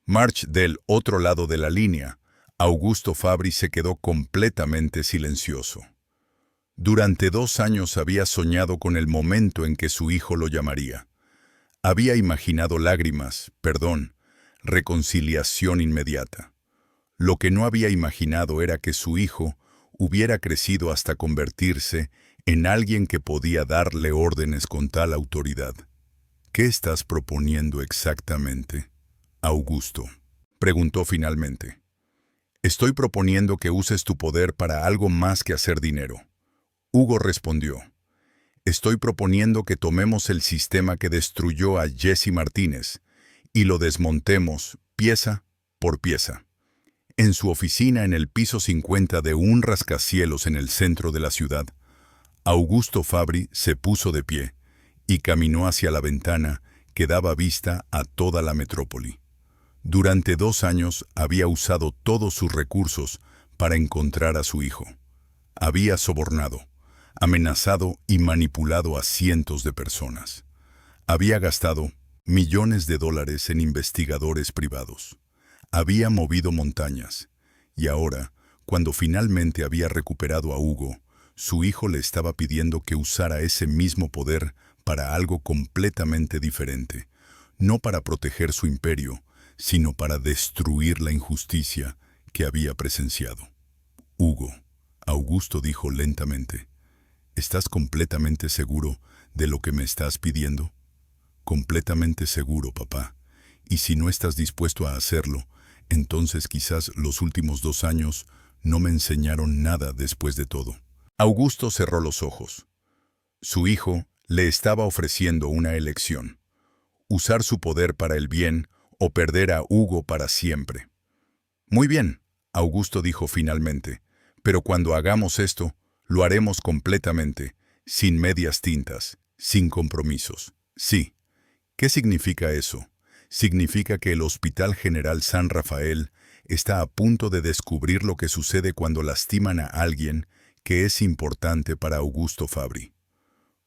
March del otro lado de la línea, Augusto Fabri se quedó completamente silencioso. Durante 2 años había soñado con el momento en que su hijo lo llamaría. Había imaginado lágrimas, perdón, reconciliación inmediata. Lo que no había imaginado era que su hijo hubiera crecido hasta convertirse en alguien que podía darle órdenes con tal autoridad. ¿Qué estás proponiendo exactamente, Augusto?, preguntó finalmente. Estoy proponiendo que uses tu poder para algo más que hacer dinero. Hugo respondió. Estoy proponiendo que tomemos el sistema que destruyó a Jesse Martínez y lo desmontemos pieza por pieza. En su oficina en el piso 50 de un rascacielos en el centro de la ciudad, Augusto Fabri se puso de pie y caminó hacia la ventana que daba vista a toda la metrópoli. Durante 2 años había usado todos sus recursos para encontrar a su hijo. Había sobornado, amenazado y manipulado a cientos de personas. Había gastado millones de dólares en investigadores privados. Había movido montañas. Y ahora, cuando finalmente había recuperado a Hugo, su hijo le estaba pidiendo que usara ese mismo poder para algo completamente diferente, no para proteger su imperio, sino para destruir la injusticia que había presenciado. Hugo, Augusto dijo lentamente, ¿estás completamente seguro de lo que me estás pidiendo? Completamente seguro, papá. Y si no estás dispuesto a hacerlo, entonces quizás los últimos 2 años no me enseñaron nada después de todo. Augusto cerró los ojos. Su hijo le estaba ofreciendo una elección: usar su poder para el bien o perder a Hugo para siempre. Muy bien, Augusto dijo finalmente, pero cuando hagamos esto, lo haremos completamente, sin medias tintas, sin compromisos. Sí. ¿Qué significa eso? Significa que el Hospital General San Rafael está a punto de descubrir lo que sucede cuando lastiman a alguien que es importante para Augusto Fabri.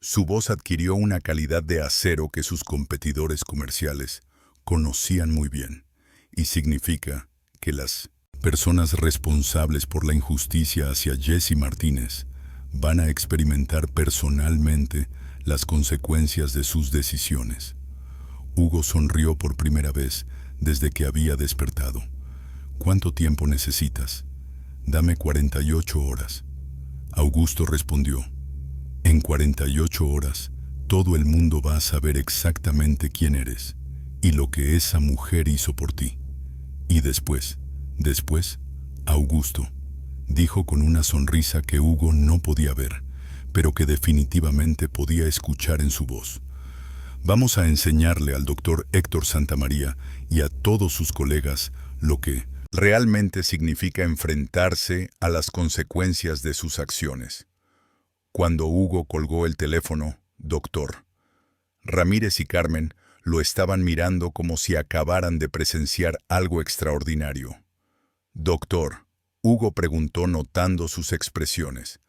Su voz adquirió una calidad de acero que sus competidores comerciales conocían muy bien, y significa que las personas responsables por la injusticia hacia Jesse Martínez van a experimentar personalmente las consecuencias de sus decisiones. Hugo sonrió por primera vez desde que había despertado. ¿Cuánto tiempo necesitas? Dame 48 horas. Augusto respondió. En 48 horas, todo el mundo va a saber exactamente quién eres y lo que esa mujer hizo por ti. Y después, Augusto, dijo con una sonrisa que Hugo no podía ver, pero que definitivamente podía escuchar en su voz. Vamos a enseñarle al doctor Héctor Santamaría y a todos sus colegas lo que realmente significa enfrentarse a las consecuencias de sus acciones. Cuando Hugo colgó el teléfono, doctor Ramírez y Carmen lo estaban mirando como si acabaran de presenciar algo extraordinario. Doctor, Hugo preguntó notando sus expresiones.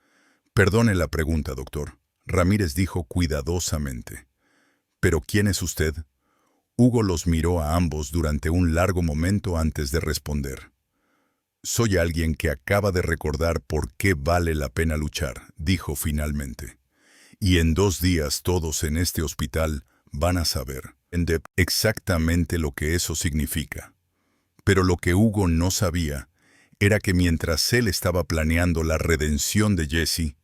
Perdone la pregunta, doctor. Ramírez dijo cuidadosamente. ¿Pero quién es usted? Hugo los miró a ambos durante un largo momento antes de responder. Soy alguien que acaba de recordar por qué vale la pena luchar, dijo finalmente. Y en 2 días todos en este hospital van a saber exactamente lo que eso significa. Pero lo que Hugo no sabía era que mientras él estaba planeando la redención de Jesse,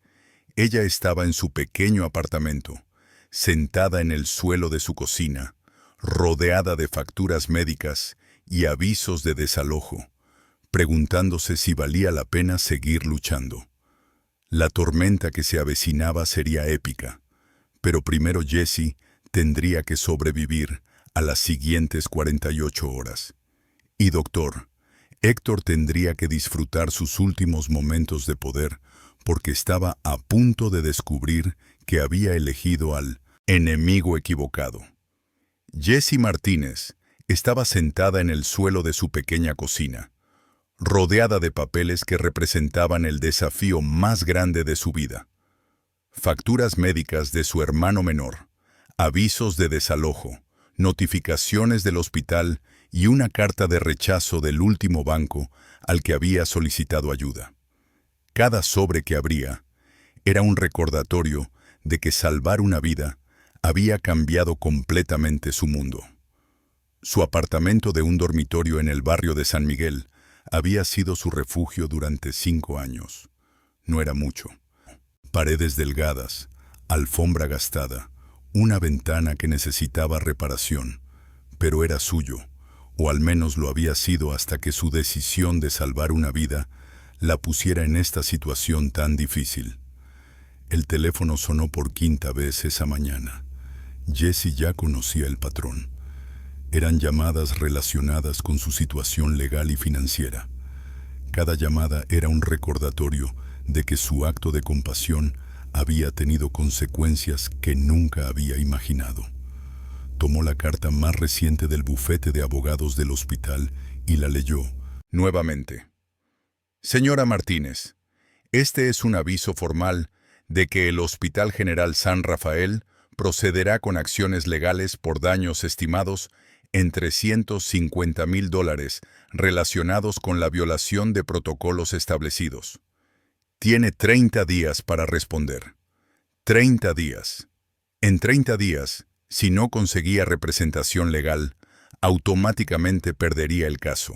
ella estaba en su pequeño apartamento, sentada en el suelo de su cocina, rodeada de facturas médicas y avisos de desalojo, preguntándose si valía la pena seguir luchando. La tormenta que se avecinaba sería épica, Pero primero Jessie tendría que sobrevivir a las siguientes 48 horas. Y doctor, Héctor tendría que disfrutar sus últimos momentos de poder porque estaba a punto de descubrir que había elegido al enemigo equivocado. Jessie Martínez estaba sentada en el suelo de su pequeña cocina, rodeada de papeles que representaban el desafío más grande de su vida. Facturas médicas de su hermano menor, avisos de desalojo, notificaciones del hospital y una carta de rechazo del último banco al que había solicitado ayuda. Cada sobre que abría era un recordatorio de que salvar una vida había cambiado completamente su mundo. Su apartamento de un dormitorio en el barrio de San Miguel había sido su refugio durante 5 años. No era mucho. Paredes delgadas, alfombra gastada, una ventana que necesitaba reparación, pero era suyo, o al menos lo había sido hasta que su decisión de salvar una vida la pusiera en esta situación tan difícil. El teléfono sonó por 5ª vez esa mañana. Jessie ya conocía el patrón. Eran llamadas relacionadas con su situación legal y financiera. Cada llamada era un recordatorio de que su acto de compasión había tenido consecuencias que nunca había imaginado. Tomó la carta más reciente del bufete de abogados del hospital y la leyó nuevamente. Señora Martínez, este es un aviso formal de que el Hospital General San Rafael procederá con acciones legales por daños estimados en $350,000 relacionados con la violación de protocolos establecidos. Tiene 30 días para responder. 30 días. En 30 días, si no conseguía representación legal, automáticamente perdería el caso.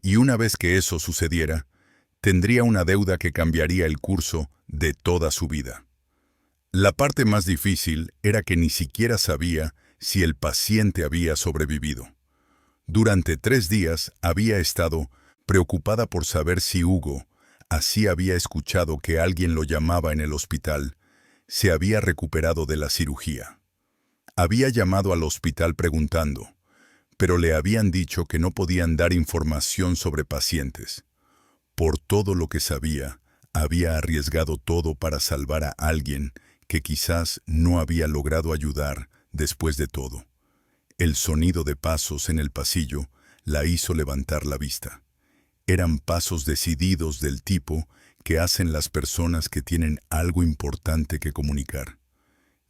Y una vez que eso sucediera, tendría una deuda que cambiaría el curso de toda su vida. La parte más difícil era que ni siquiera sabía si el paciente había sobrevivido. Durante 3 días había estado preocupada por saber si Hugo, así había escuchado que alguien lo llamaba en el hospital, se había recuperado de la cirugía. Había llamado al hospital preguntando, pero le habían dicho que no podían dar información sobre pacientes. Por todo lo que sabía, había arriesgado todo para salvar a alguien que quizás no había logrado ayudar después de todo. El sonido de pasos en el pasillo la hizo levantar la vista. Eran pasos decididos del tipo que hacen las personas que tienen algo importante que comunicar.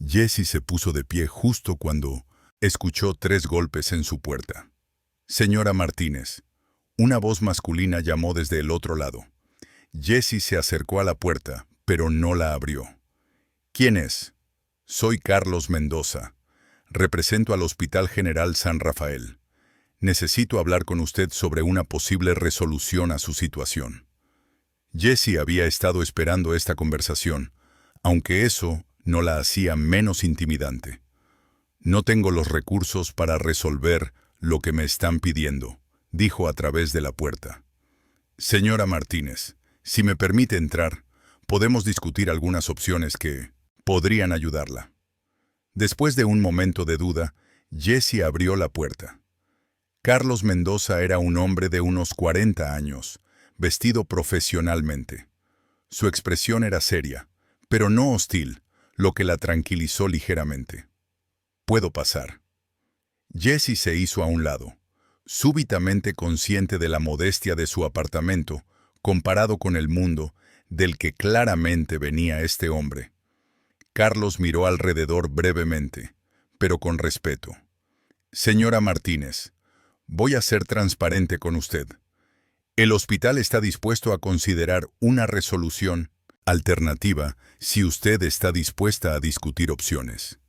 Jessie se puso de pie justo cuando escuchó 3 golpes en su puerta. Señora Martínez. Una voz masculina llamó desde el otro lado. Jessie se acercó a la puerta, pero no la abrió. ¿Quién es? Soy Carlos Mendoza. Represento al Hospital General San Rafael. Necesito hablar con usted sobre una posible resolución a su situación. Jessie había estado esperando esta conversación, aunque eso no la hacía menos intimidante. No tengo los recursos para resolver lo que me están pidiendo, dijo a través de la puerta. Señora Martínez, si me permite entrar, podemos discutir algunas opciones que podrían ayudarla. Después de un momento de duda, Jessie abrió la puerta. Carlos Mendoza era un hombre de unos 40 años, vestido profesionalmente. Su expresión era seria, pero no hostil, lo que la tranquilizó ligeramente. «Puedo pasar». Jessie se hizo a un lado, súbitamente consciente de la modestia de su apartamento, comparado con el mundo del que claramente venía este hombre. Carlos miró alrededor brevemente, pero con respeto. «Señora Martínez, voy a ser transparente con usted. El hospital está dispuesto a considerar una resolución alternativa si usted está dispuesta a discutir opciones».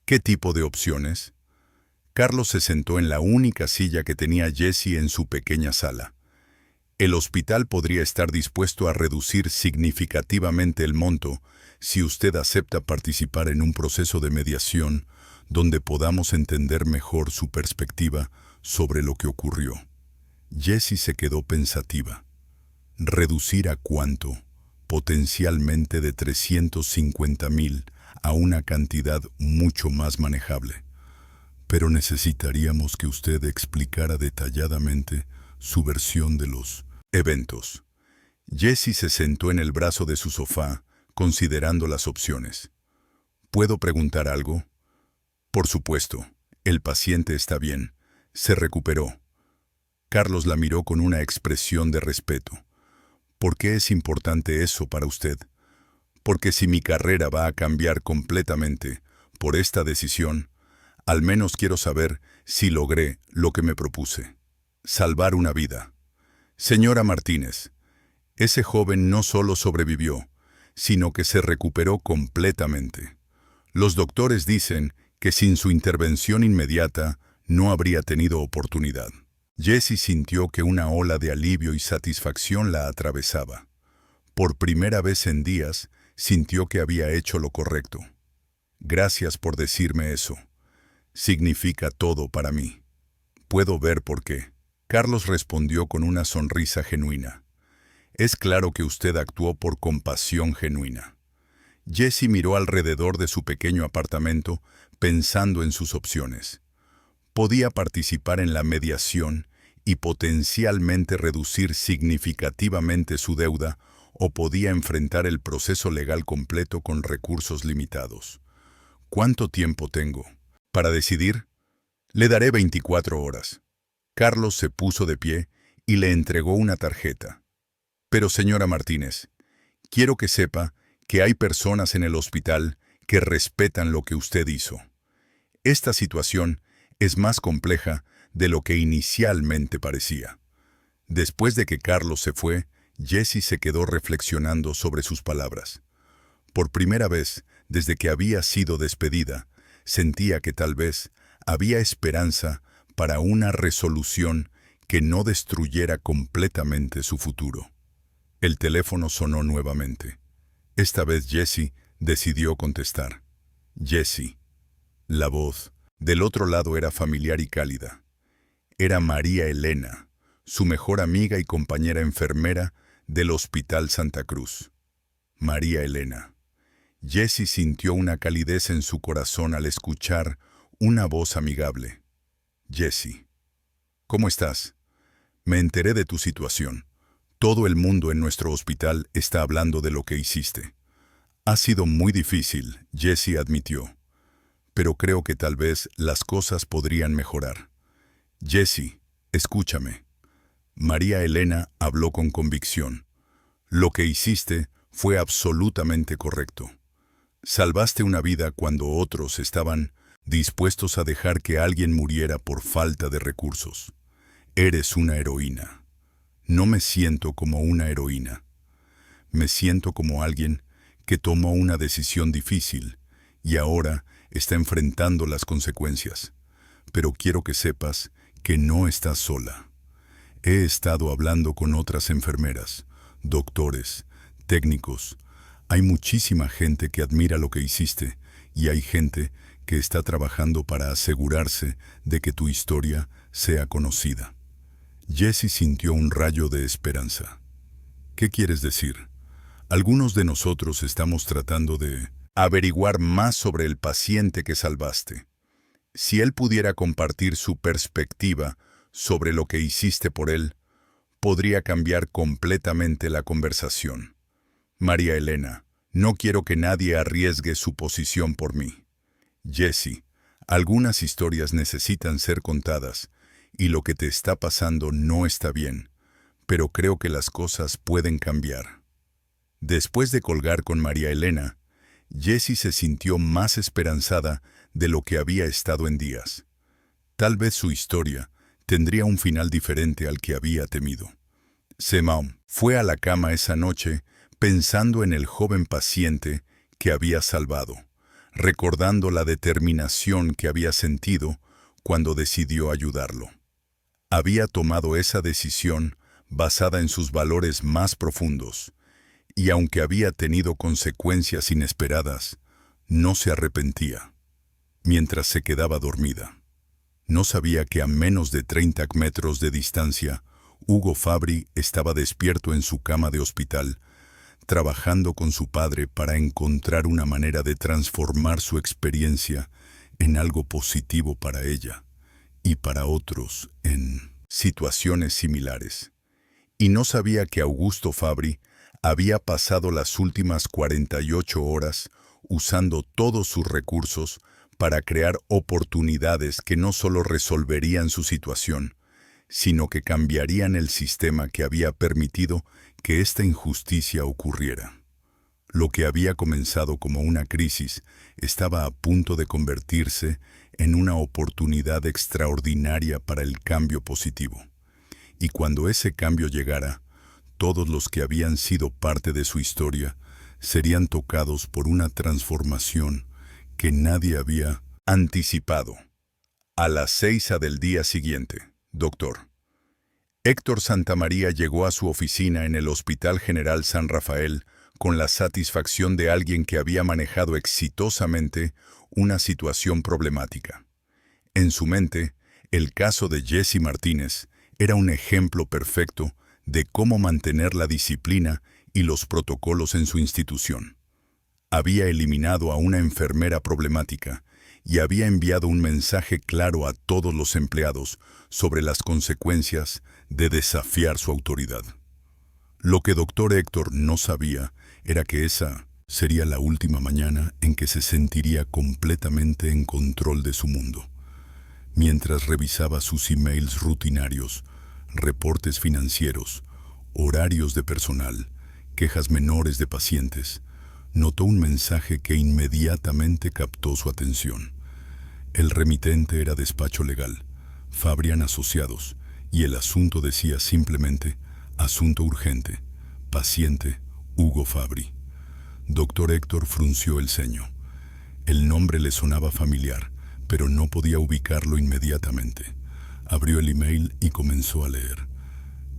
«¿Qué tipo de opciones?» Carlos se sentó en la única silla que tenía Jessie en su pequeña sala. El hospital podría estar dispuesto a reducir significativamente el monto si usted acepta participar en un proceso de mediación donde podamos entender mejor su perspectiva sobre lo que ocurrió. Jessie se quedó pensativa. ¿Reducir a cuánto? Potencialmente de 350,000 a una cantidad mucho más manejable. Pero necesitaríamos que usted explicara detalladamente su versión de los eventos. Jessie se sentó en el brazo de su sofá, considerando las opciones. ¿Puedo preguntar algo? Por supuesto. El paciente está bien. Se recuperó. Carlos la miró con una expresión de respeto. ¿Por qué es importante eso para usted? Porque si mi carrera va a cambiar completamente por esta decisión, al menos quiero saber si logré lo que me propuse. Salvar una vida. Señora Martínez, ese joven no solo sobrevivió, sino que se recuperó completamente. Los doctores dicen que sin su intervención inmediata no habría tenido oportunidad. Jessie sintió que una ola de alivio y satisfacción la atravesaba. Por primera vez en días, sintió que había hecho lo correcto. Gracias por decirme eso. Significa todo para mí. Puedo ver por qué. Carlos respondió con una sonrisa genuina. Es claro que usted actuó por compasión genuina. Jessie miró alrededor de su pequeño apartamento, pensando en sus opciones. Podía participar en la mediación y potencialmente reducir significativamente su deuda, o podía enfrentar el proceso legal completo con recursos limitados. ¿Cuánto tiempo tengo para decidir? Le daré 24 horas. Carlos se puso de pie y le entregó una tarjeta. Pero señora Martínez, quiero que sepa que hay personas en el hospital que respetan lo que usted hizo. Esta situación es más compleja de lo que inicialmente parecía. Después de que Carlos se fue, Jessie se quedó reflexionando sobre sus palabras. Por primera vez, desde que había sido despedida, sentía que tal vez había esperanza para una resolución que no destruyera completamente su futuro. El teléfono sonó nuevamente. Esta vez Jessie decidió contestar. Jessie. La voz del otro lado era familiar y cálida. Era María Elena, su mejor amiga y compañera enfermera del Hospital Santa Cruz. María Elena. Jessie sintió una calidez en su corazón al escuchar una voz amigable. Jessie. ¿Cómo estás? Me enteré de tu situación. Todo el mundo en nuestro hospital está hablando de lo que hiciste. Ha sido muy difícil, Jessie admitió. Pero creo que tal vez las cosas podrían mejorar. Jessie, escúchame. María Elena habló con convicción. Lo que hiciste fue absolutamente correcto. Salvaste una vida cuando otros estaban dispuestos a dejar que alguien muriera por falta de recursos. Eres una heroína. No me siento como una heroína. Me siento como alguien que tomó una decisión difícil y ahora está enfrentando las consecuencias. Pero quiero que sepas que no estás sola. He estado hablando con otras enfermeras, doctores, técnicos. Hay muchísima gente que admira lo que hiciste y hay gente que está trabajando para asegurarse de que tu historia sea conocida. Jessie sintió un rayo de esperanza. ¿Qué quieres decir? Algunos de nosotros estamos tratando de averiguar más sobre el paciente que salvaste. Si él pudiera compartir su perspectiva sobre lo que hiciste por él, podría cambiar completamente la conversación. María Elena, no quiero que nadie arriesgue su posición por mí. Jessie, algunas historias necesitan ser contadas y lo que te está pasando no está bien, pero creo que las cosas pueden cambiar. Después de colgar con María Elena, Jessie se sintió más esperanzada de lo que había estado en días. Tal vez su historia tendría un final diferente al que había temido. Simone fue a la cama esa noche pensando en el joven paciente que había salvado, recordando la determinación que había sentido cuando decidió ayudarlo. Había tomado esa decisión basada en sus valores más profundos, y aunque había tenido consecuencias inesperadas, no se arrepentía. Mientras se quedaba dormida, no sabía que a menos de 30 metros de distancia, Hugo Fabri estaba despierto en su cama de hospital, trabajando con su padre para encontrar una manera de transformar su experiencia en algo positivo para ella y para otros en situaciones similares. Y no sabía que Augusto Fabri había pasado las últimas 48 horas usando todos sus recursos para crear oportunidades que no solo resolverían su situación, sino que cambiarían el sistema que había permitido que esta injusticia ocurriera. Lo que había comenzado como una crisis estaba a punto de convertirse en una oportunidad extraordinaria para el cambio positivo. Y cuando ese cambio llegara, todos los que habían sido parte de su historia serían tocados por una transformación que nadie había anticipado. A las 6 del día siguiente, Dr. Héctor Santamaría llegó a su oficina en el Hospital General San Rafael con la satisfacción de alguien que había manejado exitosamente una situación problemática. En su mente, el caso de Jesse Martínez era un ejemplo perfecto de cómo mantener la disciplina y los protocolos en su institución. Había eliminado a una enfermera problemática y había enviado un mensaje claro a todos los empleados sobre las consecuencias de desafiar su autoridad. Lo que Dr. Héctor no sabía era que esa sería la última mañana en que se sentiría completamente en control de su mundo. Mientras revisaba sus emails rutinarios, reportes financieros, horarios de personal, quejas menores de pacientes, notó un mensaje que inmediatamente captó su atención. El remitente era Despacho Legal, Fabri & Asociados, y el asunto decía simplemente Asunto urgente, paciente Hugo Fabri. Dr. Héctor frunció el ceño. El nombre le sonaba familiar, pero no podía ubicarlo inmediatamente. Abrió el email y comenzó a leer.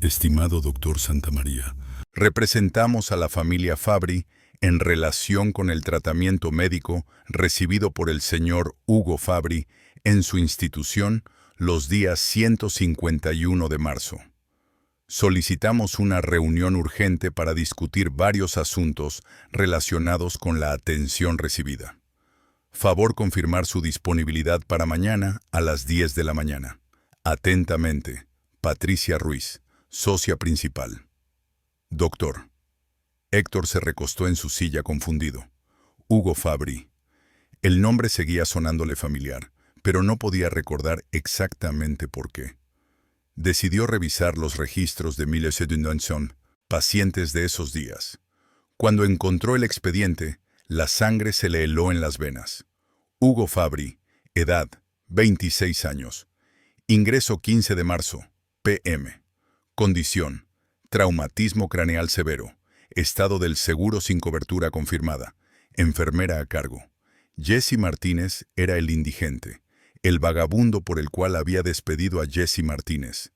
Estimado Dr. Santamaría, representamos a la familia Fabri en relación con el tratamiento médico recibido por el señor Hugo Fabri en su institución los días 151 de marzo. Solicitamos una reunión urgente para discutir varios asuntos relacionados con la atención recibida. Favor confirmar su disponibilidad para mañana a las 10 de la mañana. Atentamente, Patricia Ruiz, socia principal. Doctor. Héctor se recostó en su silla confundido. Hugo Fabri. El nombre seguía sonándole familiar, pero no podía recordar exactamente por qué. Decidió revisar los registros de Miles Edundonson, pacientes de esos días. Cuando encontró el expediente, la sangre se le heló en las venas. Hugo Fabri, edad, 26 años. Ingreso 15 de marzo, p.m. Condición, traumatismo craneal severo. Estado del seguro sin cobertura confirmada. Enfermera a cargo. Jesse Martínez era el indigente, el vagabundo por el cual había despedido a Jesse Martínez.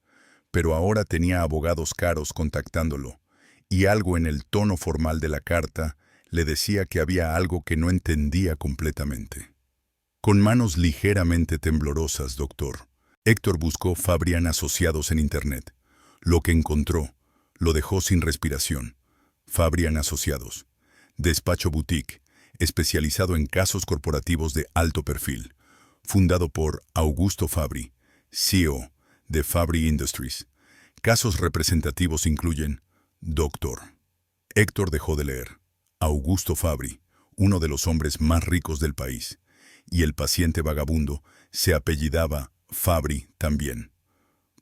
Pero ahora tenía abogados caros contactándolo, y algo en el tono formal de la carta le decía que había algo que no entendía completamente. Con manos ligeramente temblorosas, doctor, Héctor buscó Fabri & Asociados en Internet. Lo que encontró lo dejó sin respiración. Fabri & Asociados, despacho boutique, especializado en casos corporativos de alto perfil, fundado por Augusto Fabri, CEO de Fabri Industries. Casos representativos incluyen Dr. Héctor dejó de leer. Augusto Fabri, uno de los hombres más ricos del país, y el paciente vagabundo se apellidaba Fabri también.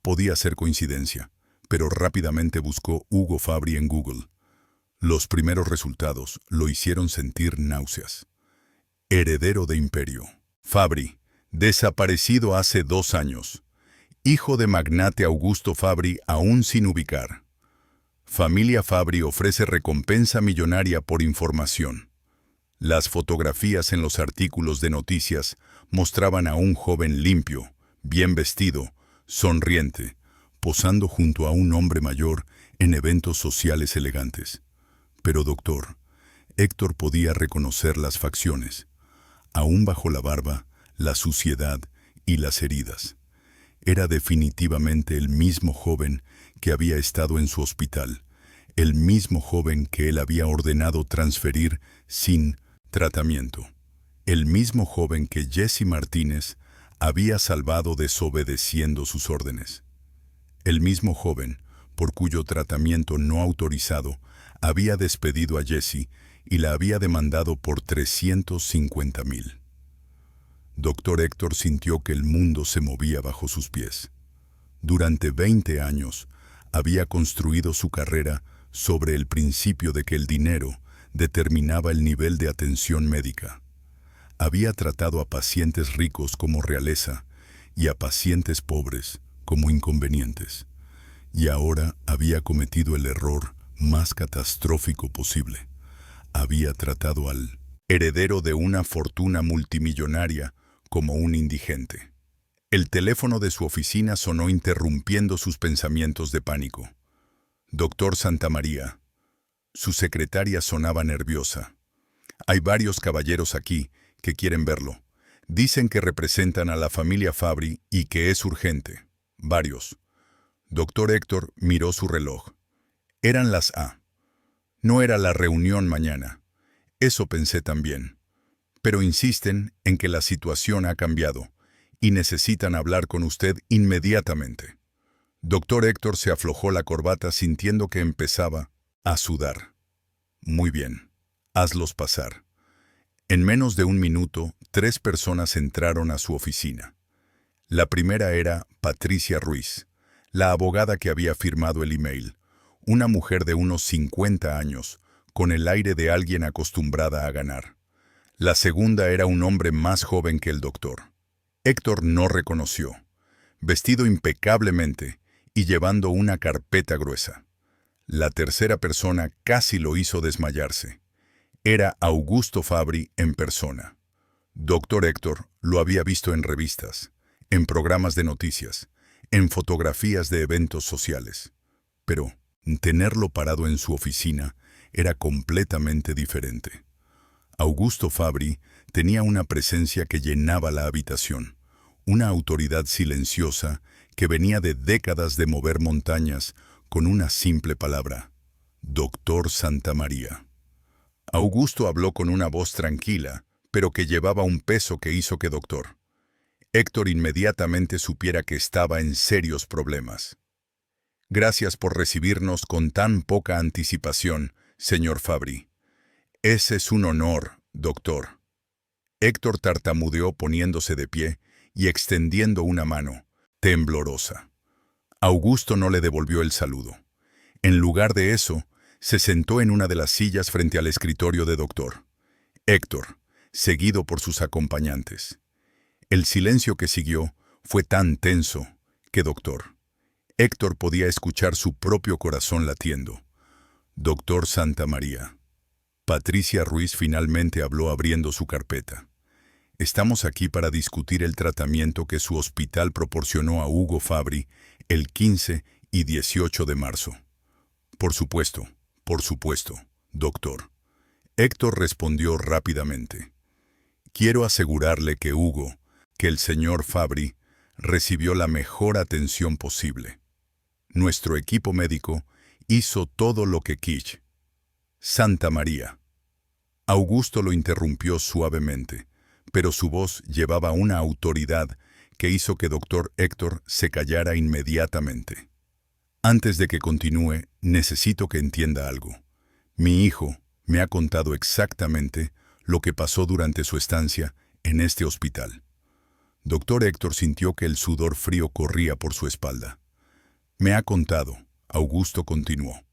Podía ser coincidencia, pero rápidamente buscó Hugo Fabri en Google. Los primeros resultados lo hicieron sentir náuseas. Heredero de imperio. Fabri, desaparecido hace 2 años. Hijo de magnate Augusto Fabri aún sin ubicar. Familia Fabri ofrece recompensa millonaria por información. Las fotografías en los artículos de noticias mostraban a un joven limpio, bien vestido, sonriente, posando junto a un hombre mayor en eventos sociales elegantes. Pero doctor, Héctor podía reconocer las facciones, aún bajo la barba, la suciedad y las heridas. Era definitivamente el mismo joven que había estado en su hospital, el mismo joven que él había ordenado transferir sin tratamiento, el mismo joven que Jesse Martínez había salvado desobedeciendo sus órdenes, el mismo joven por cuyo tratamiento no autorizado había despedido a Jesse y la había demandado por 350,000. Dr. Héctor sintió que el mundo se movía bajo sus pies. Durante 20 años había construido su carrera sobre el principio de que el dinero determinaba el nivel de atención médica. Había tratado a pacientes ricos como realeza y a pacientes pobres como inconvenientes. Y ahora había cometido el error más catastrófico posible. Había tratado al heredero de una fortuna multimillonaria como un indigente. El teléfono de su oficina sonó interrumpiendo sus pensamientos de pánico. Doctor Santamaría. Su secretaria sonaba nerviosa. Hay varios caballeros aquí que quieren verlo. Dicen que representan a la familia Fabri y que es urgente. Varios. Doctor Héctor miró su reloj. Eran las A. No era la reunión mañana. Eso pensé también. Pero insisten en que la situación ha cambiado y necesitan hablar con usted inmediatamente. Doctor Héctor se aflojó la corbata sintiendo que empezaba a sudar. Muy bien, hazlos pasar. En menos de un minuto, 3 personas entraron a su oficina. La primera era Patricia Ruiz, la abogada que había firmado el email, una mujer de unos 50 años, con el aire de alguien acostumbrada a ganar. La segunda era un hombre más joven que el doctor. Héctor no reconoció, vestido impecablemente y llevando una carpeta gruesa. La tercera persona casi lo hizo desmayarse. Era Augusto Fabri en persona. Doctor Héctor lo había visto en revistas, en programas de noticias, en fotografías de eventos sociales. Pero tenerlo parado en su oficina era completamente diferente. Augusto Fabri tenía una presencia que llenaba la habitación, una autoridad silenciosa que venía de décadas de mover montañas con una simple palabra: Doctor Santamaría. Augusto habló con una voz tranquila, pero que llevaba un peso que hizo que Doctor Héctor inmediatamente supiera que estaba en serios problemas. Gracias por recibirnos con tan poca anticipación, señor Fabri. Ese es un honor, doctor. Héctor tartamudeó poniéndose de pie y extendiendo una mano, temblorosa. Augusto no le devolvió el saludo. En lugar de eso, se sentó en una de las sillas frente al escritorio de doctor Héctor, seguido por sus acompañantes. El silencio que siguió fue tan tenso que doctor Héctor podía escuchar su propio corazón latiendo. Doctor Santamaría. Patricia Ruiz finalmente habló abriendo su carpeta. Estamos aquí para discutir el tratamiento que su hospital proporcionó a Hugo Fabri el 15 y 18 de marzo. Por supuesto, doctor. Héctor respondió rápidamente. Quiero asegurarle que Hugo, que el señor Fabri, recibió la mejor atención posible. Nuestro equipo médico hizo todo lo que quiso. Santamaría. Augusto lo interrumpió suavemente, pero su voz llevaba una autoridad que hizo que doctor Héctor se callara inmediatamente. Antes de que continúe, necesito que entienda algo. Mi hijo me ha contado exactamente lo que pasó durante su estancia en este hospital. Doctor Héctor sintió que el sudor frío corría por su espalda. Me ha contado, Augusto continuó,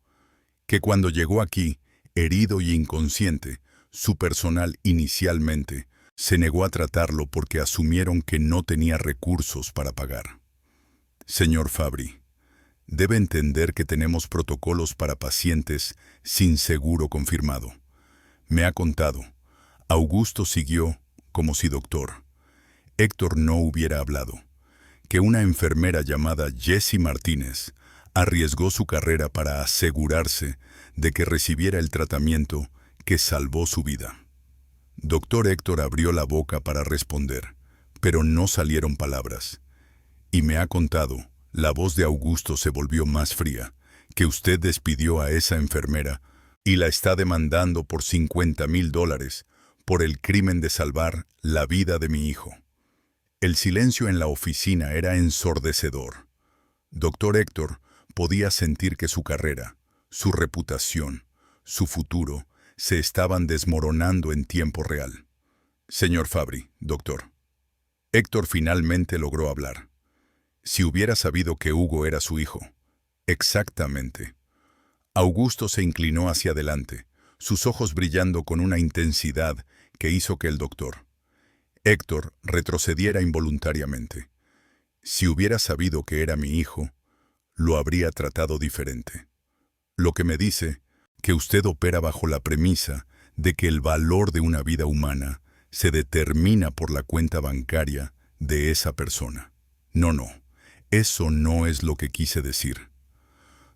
que cuando llegó aquí, herido y inconsciente, su personal inicialmente se negó a tratarlo porque asumieron que no tenía recursos para pagar. Señor Fabri, debe entender que tenemos protocolos para pacientes sin seguro confirmado. Me ha contado. Augusto siguió como si doctor Héctor no hubiera hablado, que una enfermera llamada Jesse Martínez arriesgó su carrera para asegurarse de que recibiera el tratamiento que salvó su vida. Doctor Héctor abrió la boca para responder, pero no salieron palabras. Y me ha contado, la voz de Augusto se volvió más fría, que usted despidió a esa enfermera y la está demandando por $50,000 por el crimen de salvar la vida de mi hijo. El silencio en la oficina era ensordecedor. Doctor Héctor podía sentir que su carrera, su reputación, su futuro se estaban desmoronando en tiempo real. Señor Fabri, doctor. Héctor finalmente logró hablar. Si hubiera sabido que Hugo era su hijo. Exactamente. Augusto se inclinó hacia adelante, sus ojos brillando con una intensidad que hizo que el doctor Héctor retrocediera involuntariamente. Si hubiera sabido que era mi hijo, lo habría tratado diferente. Lo que me dice que usted opera bajo la premisa de que el valor de una vida humana se determina por la cuenta bancaria de esa persona. No, eso no es lo que quise decir.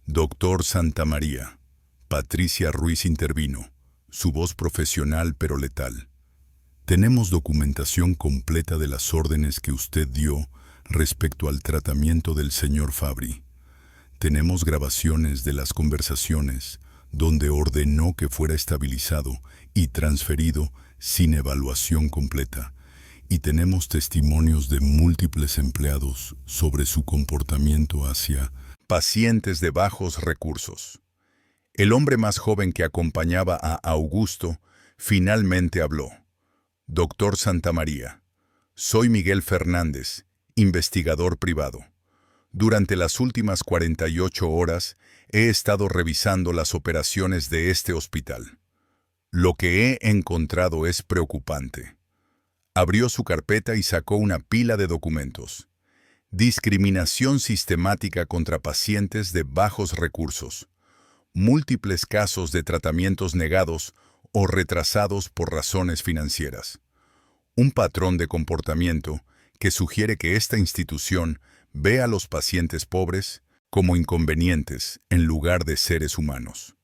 Doctor Santamaría. Patricia Ruiz intervino, su voz profesional pero letal. Tenemos documentación completa de las órdenes que usted dio respecto al tratamiento del señor Fabri. Tenemos grabaciones de las conversaciones donde ordenó que fuera estabilizado y transferido sin evaluación completa. Y tenemos testimonios de múltiples empleados sobre su comportamiento hacia pacientes de bajos recursos. El hombre más joven que acompañaba a Augusto finalmente habló. Doctor Santamaría, soy Miguel Fernández, investigador privado. Durante las últimas 48 horas he estado revisando las operaciones de este hospital. Lo que he encontrado es preocupante. Abrió su carpeta y sacó una pila de documentos. Discriminación sistemática contra pacientes de bajos recursos. Múltiples casos de tratamientos negados o retrasados por razones financieras. Un patrón de comportamiento que sugiere que esta institución ve a los pacientes pobres como inconvenientes en lugar de seres humanos.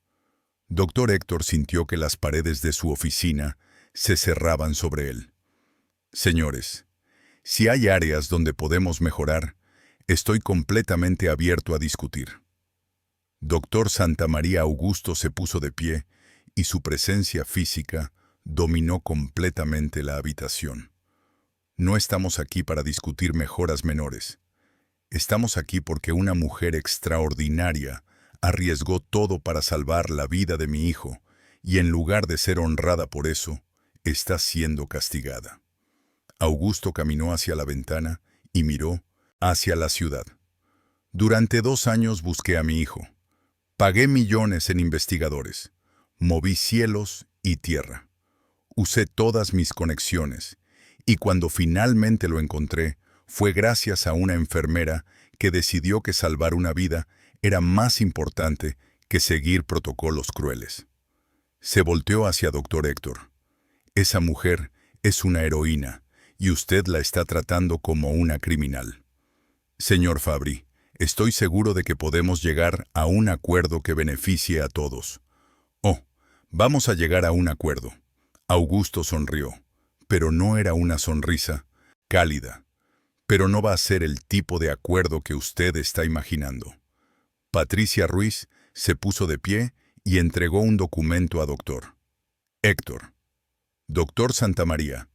Doctor Héctor sintió que las paredes de su oficina se cerraban sobre él. Señores, si hay áreas donde podemos mejorar, estoy completamente abierto a discutir. Doctor Santamaría Augusto se puso de pie y su presencia física dominó completamente la habitación. No estamos aquí para discutir mejoras menores. Estamos aquí porque una mujer extraordinaria arriesgó todo para salvar la vida de mi hijo y en lugar de ser honrada por eso, está siendo castigada. Augusto caminó hacia la ventana y miró hacia la ciudad. Durante 2 años busqué a mi hijo. Pagué millones en investigadores. Moví cielos y tierra. Usé todas mis conexiones. Y cuando finalmente lo encontré, fue gracias a una enfermera que decidió que salvar una vida era más importante que seguir protocolos crueles. Se volteó hacia Dr. Héctor. Esa mujer es una heroína y usted la está tratando como una criminal. Señor Fabri, estoy seguro de que podemos llegar a un acuerdo que beneficie a todos. Oh, vamos a llegar a un acuerdo. Augusto sonrió, pero no era una sonrisa cálida. Pero no va a ser el tipo de acuerdo que usted está imaginando. Patricia Ruiz se puso de pie y entregó un documento a Dr. Héctor. Doctor Santamaría,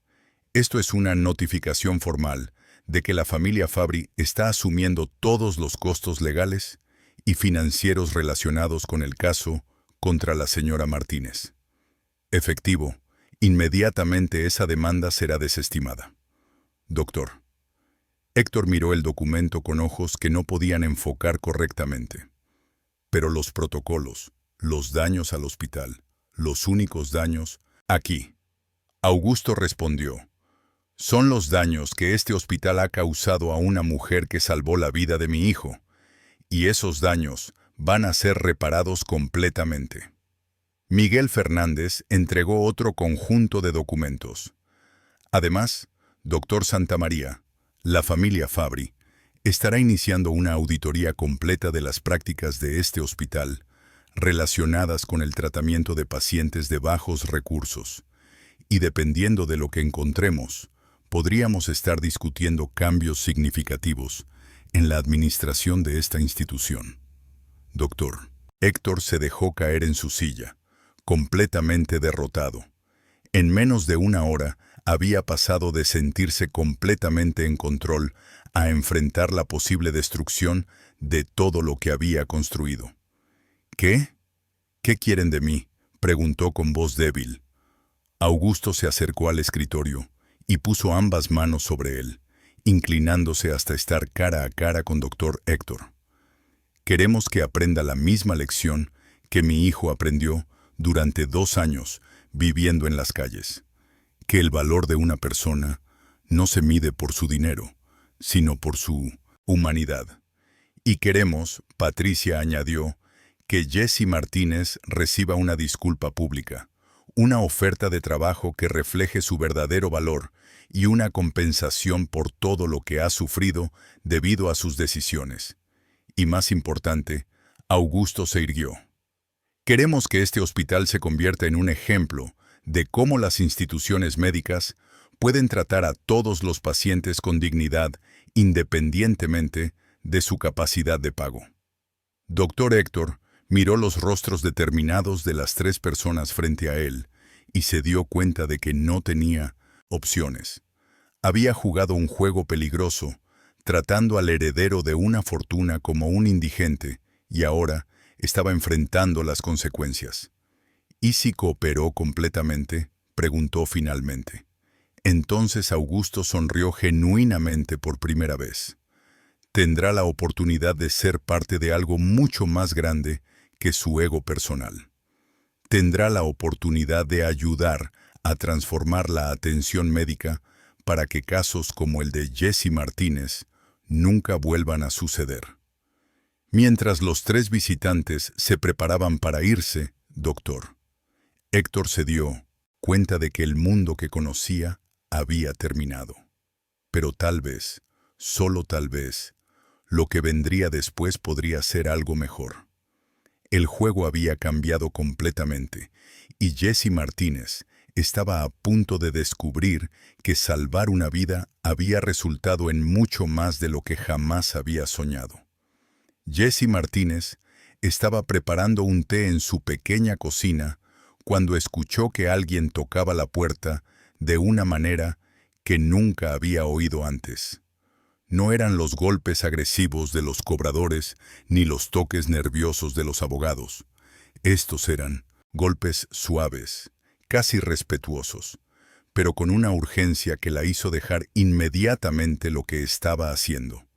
esto es una notificación formal de que la familia Fabri está asumiendo todos los costos legales y financieros relacionados con el caso contra la señora Martínez. Efectivo, inmediatamente esa demanda será desestimada. Doctor. Héctor miró el documento con ojos que no podían enfocar correctamente. Pero los protocolos, los daños al hospital, los únicos daños, aquí. Augusto respondió. Son los daños que este hospital ha causado a una mujer que salvó la vida de mi hijo, y esos daños van a ser reparados completamente. Miguel Fernández entregó otro conjunto de documentos. Además, Doctor Santamaría, la familia Fabri, estará iniciando una auditoría completa de las prácticas de este hospital relacionadas con el tratamiento de pacientes de bajos recursos, y dependiendo de lo que encontremos, podríamos estar discutiendo cambios significativos en la administración de esta institución. Doctor. Héctor se dejó caer en su silla, completamente derrotado. En menos de una hora había pasado de sentirse completamente en control a enfrentar la posible destrucción de todo lo que había construido. ¿Qué? ¿Qué quieren de mí?, preguntó con voz débil. Augusto se acercó al escritorio y puso ambas manos sobre él, inclinándose hasta estar cara a cara con Dr. Héctor. Queremos que aprenda la misma lección que mi hijo aprendió durante 2 años viviendo en las calles, que el valor de una persona no se mide por su dinero, sino por su humanidad. Y queremos, Patricia añadió, que Jesse Martínez reciba una disculpa pública, una oferta de trabajo que refleje su verdadero valor y una compensación por todo lo que ha sufrido debido a sus decisiones. Y más importante, Augusto se irguió. Queremos que este hospital se convierta en un ejemplo de cómo las instituciones médicas pueden tratar a todos los pacientes con dignidad independientemente de su capacidad de pago. Dr. Héctor miró los rostros determinados de las 3 personas frente a él y se dio cuenta de que no tenía opciones. Había jugado un juego peligroso, tratando al heredero de una fortuna como un indigente, y ahora estaba enfrentando las consecuencias. ¿Y si cooperó completamente?, preguntó finalmente. Entonces Augusto sonrió genuinamente por primera vez. Tendrá la oportunidad de ser parte de algo mucho más grande que su ego personal. Tendrá la oportunidad de ayudar a transformar la atención médica para que casos como el de Jesse Martínez nunca vuelvan a suceder. Mientras los 3 visitantes se preparaban para irse, Dr. Héctor se dio cuenta de que el mundo que conocía había terminado. Pero tal vez, solo tal vez, lo que vendría después podría ser algo mejor. El juego había cambiado completamente, y Jesse Martínez estaba a punto de descubrir que salvar una vida había resultado en mucho más de lo que jamás había soñado. Jesse Martínez estaba preparando un té en su pequeña cocina cuando escuchó que alguien tocaba la puerta de una manera que nunca había oído antes. No eran los golpes agresivos de los cobradores ni los toques nerviosos de los abogados. Estos eran golpes suaves, casi respetuosos, pero con una urgencia que la hizo dejar inmediatamente lo que estaba haciendo.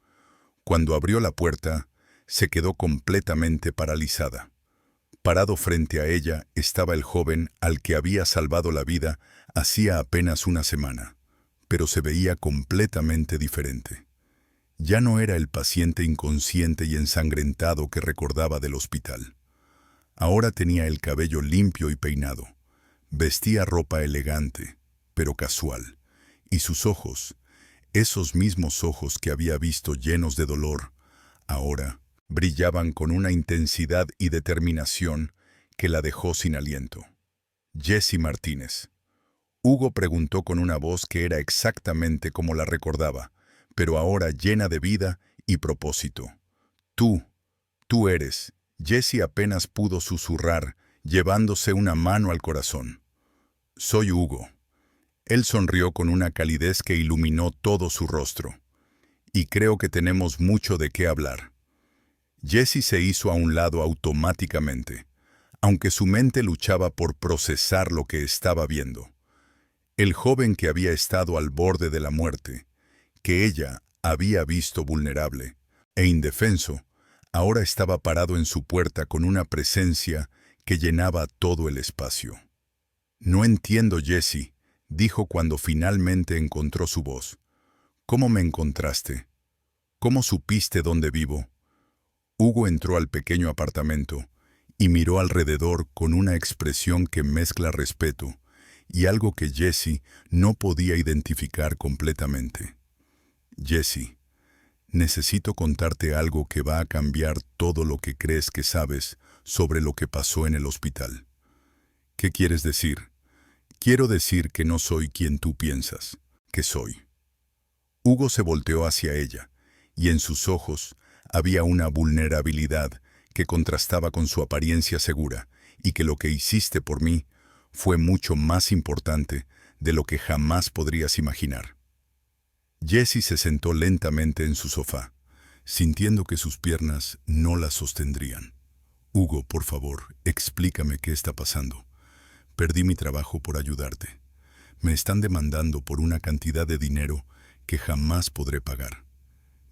Cuando abrió la puerta, se quedó completamente paralizada. Parado frente a ella estaba el joven al que había salvado la vida hacía apenas una semana, pero se veía completamente diferente. Ya no era el paciente inconsciente y ensangrentado que recordaba del hospital. Ahora tenía el cabello limpio y peinado. Vestía ropa elegante, pero casual, y sus ojos, esos mismos ojos que había visto llenos de dolor, ahora brillaban con una intensidad y determinación que la dejó sin aliento. Jesse Martínez. Hugo preguntó con una voz que era exactamente como la recordaba, pero ahora llena de vida y propósito. Tú eres. Jesse apenas pudo susurrar, llevándose una mano al corazón. Soy Hugo. Él sonrió con una calidez que iluminó todo su rostro. Y creo que tenemos mucho de qué hablar. Jesse se hizo a un lado automáticamente, aunque su mente luchaba por procesar lo que estaba viendo. El joven que había estado al borde de la muerte, que ella había visto vulnerable e indefenso, ahora estaba parado en su puerta con una presencia que llenaba todo el espacio. No entiendo, Jesse, dijo cuando finalmente encontró su voz. ¿Cómo me encontraste? ¿Cómo supiste dónde vivo? Hugo entró al pequeño apartamento y miró alrededor con una expresión que mezcla respeto y algo que Jesse no podía identificar completamente. Jesse, necesito contarte algo que va a cambiar todo lo que crees que sabes sobre lo que pasó en el hospital. ¿Qué quieres decir? Quiero decir que no soy quien tú piensas que soy. Hugo se volteó hacia ella, y en sus ojos había una vulnerabilidad que contrastaba con su apariencia segura, y que lo que hiciste por mí fue mucho más importante de lo que jamás podrías imaginar. Jessie se sentó lentamente en su sofá, sintiendo que sus piernas no la sostendrían. Hugo, por favor, explícame qué está pasando. Perdí mi trabajo por ayudarte. Me están demandando por una cantidad de dinero que jamás podré pagar.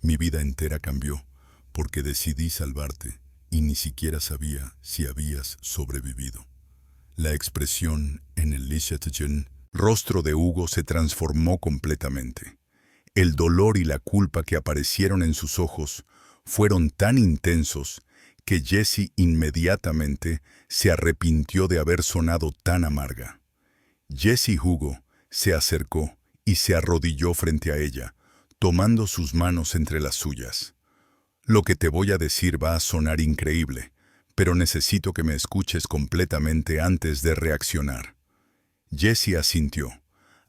Mi vida entera cambió porque decidí salvarte y ni siquiera sabía si habías sobrevivido. La expresión en el rostro de Hugo se transformó completamente. El dolor y la culpa que aparecieron en sus ojos fueron tan intensos que Jessie inmediatamente se arrepintió de haber sonado tan amarga. Jessie Hugo se acercó y se arrodilló frente a ella, tomando sus manos entre las suyas. Lo que te voy a decir va a sonar increíble, pero necesito que me escuches completamente antes de reaccionar. Jessie asintió,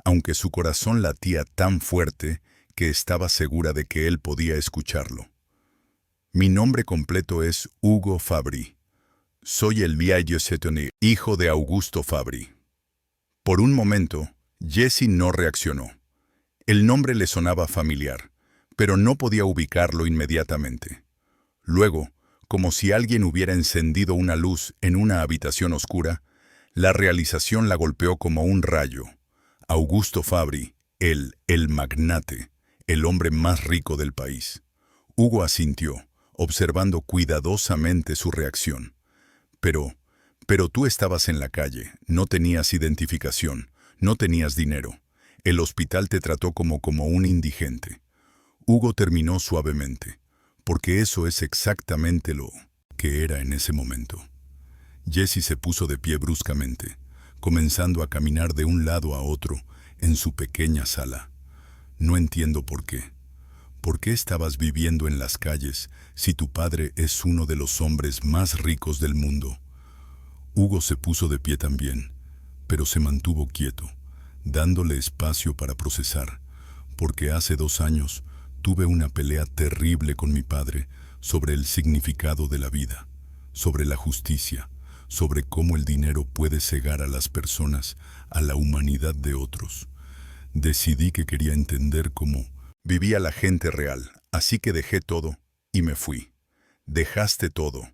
aunque su corazón latía tan fuerte que estaba segura de que él podía escucharlo. Mi nombre completo es Hugo Fabry. Soy el hijo de Augusto Fabry. Por un momento, Jessie no reaccionó. El nombre le sonaba familiar, pero no podía ubicarlo inmediatamente. Luego, como si alguien hubiera encendido una luz en una habitación oscura, la realización la golpeó como un rayo. Augusto Fabry, el magnate, el hombre más rico del país. Hugo asintió, observando cuidadosamente su reacción. Pero tú estabas en la calle, no tenías identificación, no tenías dinero. El hospital te trató como un indigente. Hugo terminó suavemente, porque eso es exactamente lo que era en ese momento. Jessie se puso de pie bruscamente, comenzando a caminar de un lado a otro en su pequeña sala. No entiendo por qué. ¿Por qué estabas viviendo en las calles si tu padre es uno de los hombres más ricos del mundo? Hugo se puso de pie también, pero se mantuvo quieto, dándole espacio para procesar, porque hace 2 años tuve una pelea terrible con mi padre sobre el significado de la vida, sobre la justicia, sobre cómo el dinero puede cegar a las personas, a la humanidad de otros. Decidí que quería entender cómo vivía la gente real, así que dejé todo y me fui. Dejaste todo: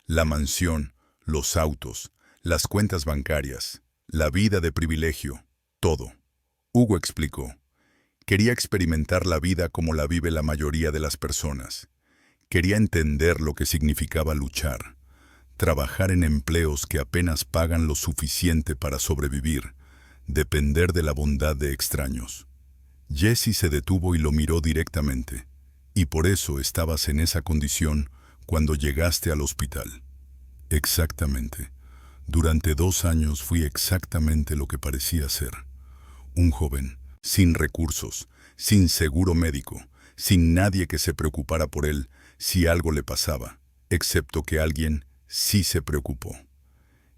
la mansión, los autos, las cuentas bancarias, la vida de privilegio, todo. Hugo explicó. Quería experimentar la vida como la vive la mayoría de las personas. Quería entender lo que significaba luchar, trabajar en empleos que apenas pagan lo suficiente para sobrevivir, depender de la bondad de extraños. Jessie se detuvo y lo miró directamente. Y por eso estabas en esa condición cuando llegaste al hospital. Exactamente. Durante 2 años fui exactamente lo que parecía ser. Un joven, sin recursos, sin seguro médico, sin nadie que se preocupara por él si algo le pasaba, excepto que alguien sí se preocupó.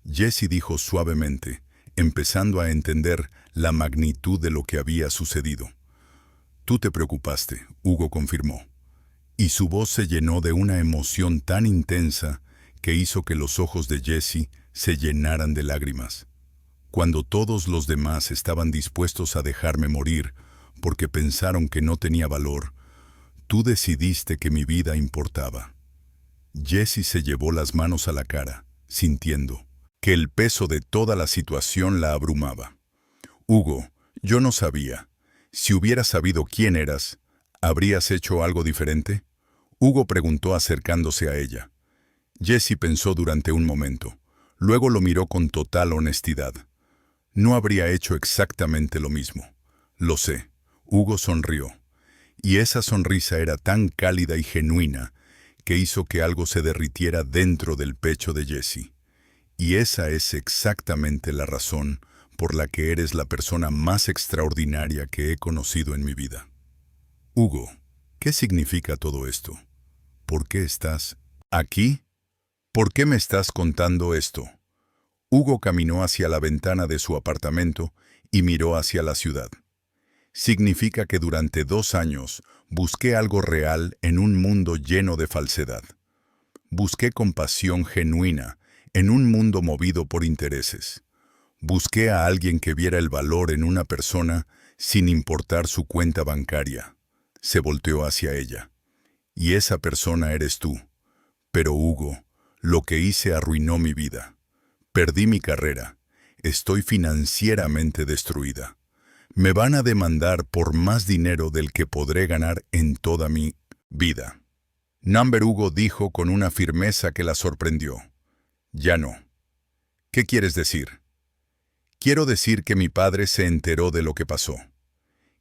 Jessie dijo suavemente, empezando a entender la magnitud de lo que había sucedido. Tú te preocupaste, Hugo confirmó. Y su voz se llenó de una emoción tan intensa que hizo que los ojos de Jessie se llenaran de lágrimas. Cuando todos los demás estaban dispuestos a dejarme morir porque pensaron que no tenía valor, tú decidiste que mi vida importaba. Jessie se llevó las manos a la cara, sintiendo que el peso de toda la situación la abrumaba. Hugo, yo no sabía. Si hubieras sabido quién eras, ¿habrías hecho algo diferente? Hugo preguntó acercándose a ella. Jessie pensó durante un momento. Luego lo miró con total honestidad. No habría hecho exactamente lo mismo. Lo sé. Hugo sonrió. Y esa sonrisa era tan cálida y genuina que hizo que algo se derritiera dentro del pecho de Jessie. Y esa es exactamente la razón por la que eres la persona más extraordinaria que he conocido en mi vida. Hugo, ¿qué significa todo esto? ¿Por qué estás aquí? ¿Por qué me estás contando esto? Hugo caminó hacia la ventana de su apartamento y miró hacia la ciudad. Significa que durante 2 años busqué algo real en un mundo lleno de falsedad. Busqué compasión genuina en un mundo movido por intereses. Busqué a alguien que viera el valor en una persona sin importar su cuenta bancaria. Se volteó hacia ella. Y esa persona eres tú. Pero Hugo, lo que hice arruinó mi vida. Perdí mi carrera. Estoy financieramente destruida. Me van a demandar por más dinero del que podré ganar en toda mi vida. Number Hugo dijo con una firmeza que la sorprendió. Ya no. ¿Qué quieres decir? Quiero decir que mi padre se enteró de lo que pasó.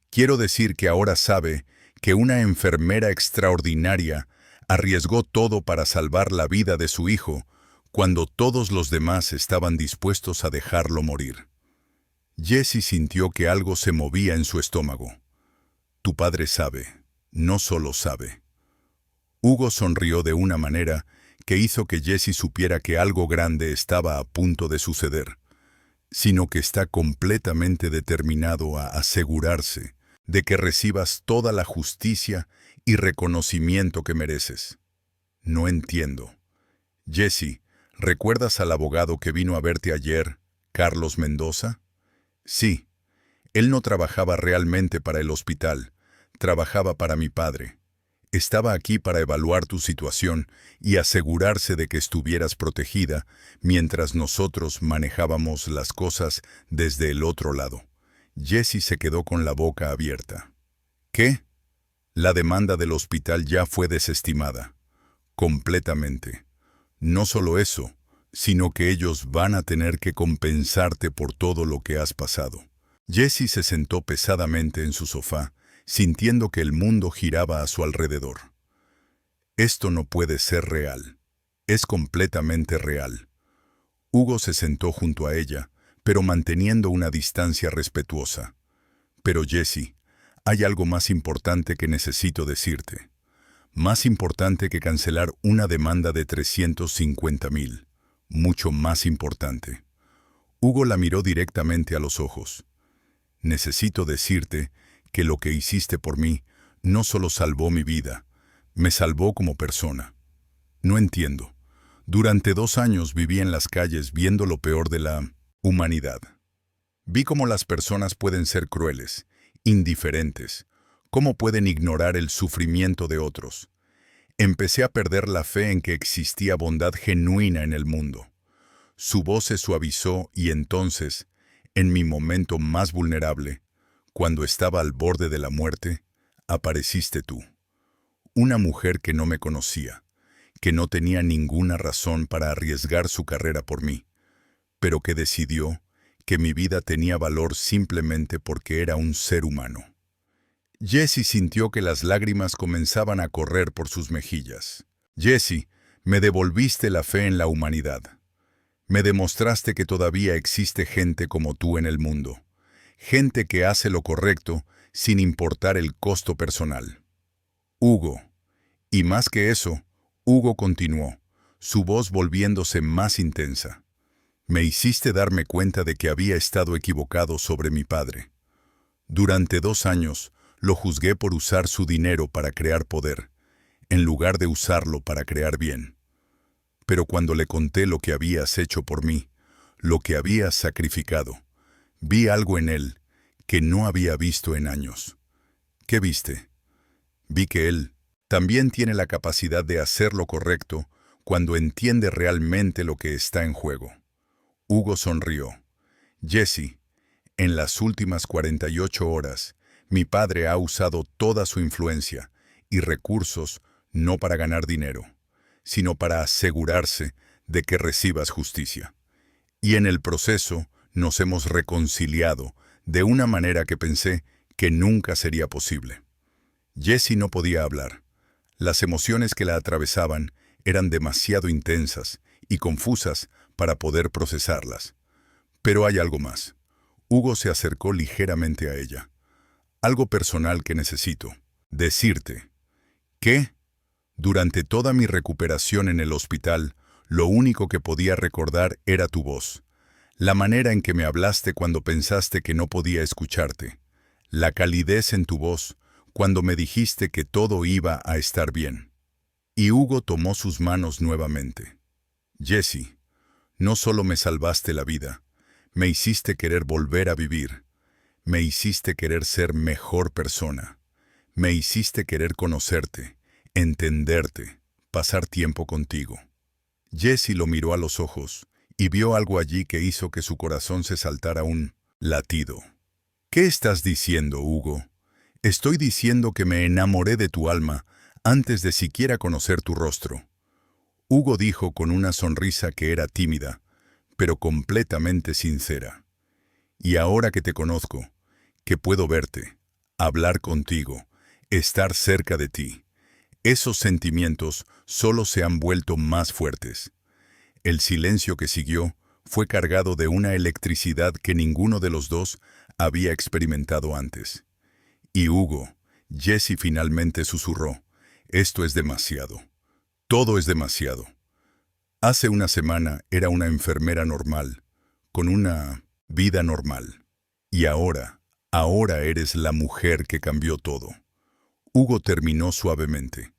Quiero decir que ahora sabe que una enfermera extraordinaria arriesgó todo para salvar la vida de su hijo cuando todos los demás estaban dispuestos a dejarlo morir. Jessie sintió que algo se movía en su estómago. Tu padre sabe, no solo sabe. Hugo sonrió de una manera que hizo que Jessie supiera que algo grande estaba a punto de suceder, sino que está completamente determinado a asegurarse de que recibas toda la justicia y reconocimiento que mereces. No entiendo. Jessie, ¿recuerdas al abogado que vino a verte ayer, Carlos Mendoza? Sí. Él no trabajaba realmente para el hospital, trabajaba para mi padre. Estaba aquí para evaluar tu situación y asegurarse de que estuvieras protegida mientras nosotros manejábamos las cosas desde el otro lado. Jessie se quedó con la boca abierta. ¿Qué? La demanda del hospital ya fue desestimada. Completamente. No solo eso, sino que ellos van a tener que compensarte por todo lo que has pasado. Jessie se sentó pesadamente en su sofá, sintiendo que el mundo giraba a su alrededor. Esto no puede ser real. Es completamente real. Hugo se sentó junto a ella, pero manteniendo una distancia respetuosa. Pero Jessie, hay algo más importante que necesito decirte. Más importante que cancelar una demanda de 350,000. Mucho más importante. Hugo la miró directamente a los ojos. Necesito decirte que lo que hiciste por mí no solo salvó mi vida, me salvó como persona. No entiendo. Durante 2 años viví en las calles viendo lo peor de la humanidad. Vi cómo las personas pueden ser crueles, indiferentes, cómo pueden ignorar el sufrimiento de otros. Empecé a perder la fe en que existía bondad genuina en el mundo. Su voz se suavizó y entonces, en mi momento más vulnerable, cuando estaba al borde de la muerte, apareciste tú. Una mujer que no me conocía, que no tenía ninguna razón para arriesgar su carrera por mí, pero que decidió que mi vida tenía valor simplemente porque era un ser humano. Jessie sintió que las lágrimas comenzaban a correr por sus mejillas. Jessie, me devolviste la fe en la humanidad. Me demostraste que todavía existe gente como tú en el mundo. Gente que hace lo correcto sin importar el costo personal. Hugo. Y más que eso, Hugo continuó, su voz volviéndose más intensa. Me hiciste darme cuenta de que había estado equivocado sobre mi padre. Durante 2 años, lo juzgué por usar su dinero para crear poder, en lugar de usarlo para crear bien. Pero cuando le conté lo que habías hecho por mí, lo que habías sacrificado, vi algo en él que no había visto en años. ¿Qué viste? Vi que él también tiene la capacidad de hacer lo correcto cuando entiende realmente lo que está en juego. Hugo sonrió. Jessie, en las últimas 48 horas, mi padre ha usado toda su influencia y recursos no para ganar dinero, sino para asegurarse de que recibas justicia. Y en el proceso nos hemos reconciliado de una manera que pensé que nunca sería posible. Jessie no podía hablar. Las emociones que la atravesaban eran demasiado intensas y confusas para poder procesarlas. Pero hay algo más. Hugo se acercó ligeramente a ella. Algo personal que necesito decirte. ¿Qué? Durante toda mi recuperación en el hospital, lo único que podía recordar era tu voz. La manera en que me hablaste cuando pensaste que no podía escucharte. La calidez en tu voz cuando me dijiste que todo iba a estar bien. Y Hugo tomó sus manos nuevamente. Jesse, no solo me salvaste la vida, me hiciste querer volver a vivir, me hiciste querer ser mejor persona, me hiciste querer conocerte, entenderte, pasar tiempo contigo. Jesse lo miró a los ojos y vio algo allí que hizo que su corazón se saltara un latido. ¿Qué estás diciendo, Hugo? Estoy diciendo que me enamoré de tu alma antes de siquiera conocer tu rostro. Hugo dijo con una sonrisa que era tímida, pero completamente sincera. Y ahora que te conozco, que puedo verte, hablar contigo, estar cerca de ti, esos sentimientos solo se han vuelto más fuertes. El silencio que siguió fue cargado de una electricidad que ninguno de los dos había experimentado antes. Y Hugo, Jesse finalmente susurró, esto es demasiado. Todo es demasiado. Hace una semana era una enfermera normal, con una vida normal. Y ahora eres la mujer que cambió todo. Hugo terminó suavemente.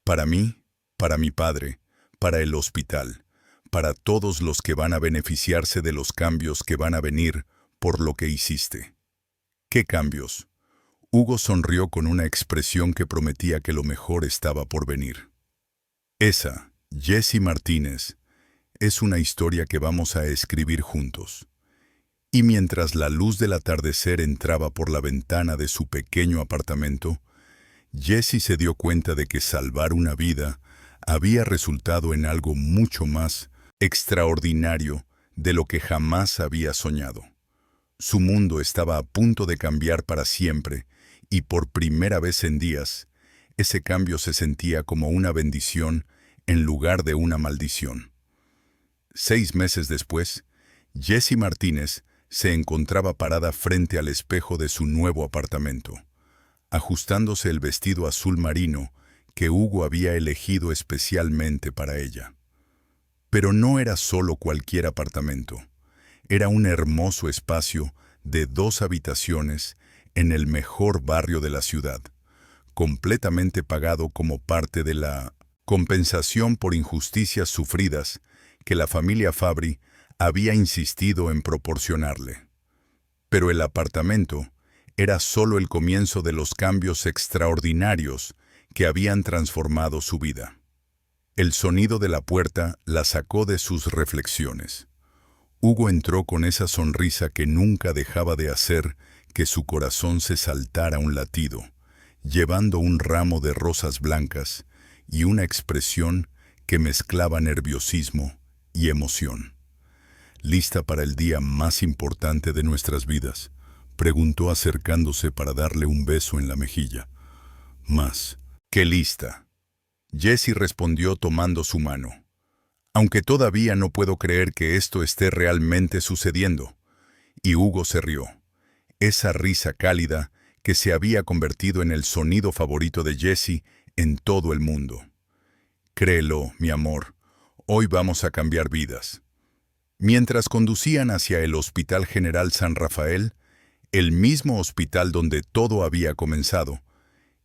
Para mí, para mi padre, para el hospital, para todos los que van a beneficiarse de los cambios que van a venir por lo que hiciste. ¿Qué cambios? Hugo sonrió con una expresión que prometía que lo mejor estaba por venir. Esa, Jesse Martínez, es una historia que vamos a escribir juntos. Y mientras la luz del atardecer entraba por la ventana de su pequeño apartamento, Jesse se dio cuenta de que salvar una vida había resultado en algo mucho más extraordinario de lo que jamás había soñado. Su mundo estaba a punto de cambiar para siempre, y por primera vez en días, ese cambio se sentía como una bendición en lugar de una maldición. 6 meses después, Jesse Martínez se encontraba parada frente al espejo de su nuevo apartamento, ajustándose el vestido azul marino que Hugo había elegido especialmente para ella. Pero no era solo cualquier apartamento, era un hermoso espacio de 2 habitaciones en el mejor barrio de la ciudad, completamente pagado como parte de la compensación por injusticias sufridas que la familia Fabri había insistido en proporcionarle. Pero el apartamento era solo el comienzo de los cambios extraordinarios que habían transformado su vida. El sonido de la puerta la sacó de sus reflexiones. Hugo entró con esa sonrisa que nunca dejaba de hacer que su corazón se saltara un latido, llevando un ramo de rosas blancas y una expresión que mezclaba nerviosismo y emoción. ¿Lista para el día más importante de nuestras vidas?, preguntó acercándose para darle un beso en la mejilla. Más que lista. Jesse respondió tomando su mano. Aunque todavía no puedo creer que esto esté realmente sucediendo. Y Hugo se rió. Esa risa cálida que se había convertido en el sonido favorito de Jesse en todo el mundo. Créelo, mi amor, hoy vamos a cambiar vidas. Mientras conducían hacia el Hospital General San Rafael, el mismo hospital donde todo había comenzado,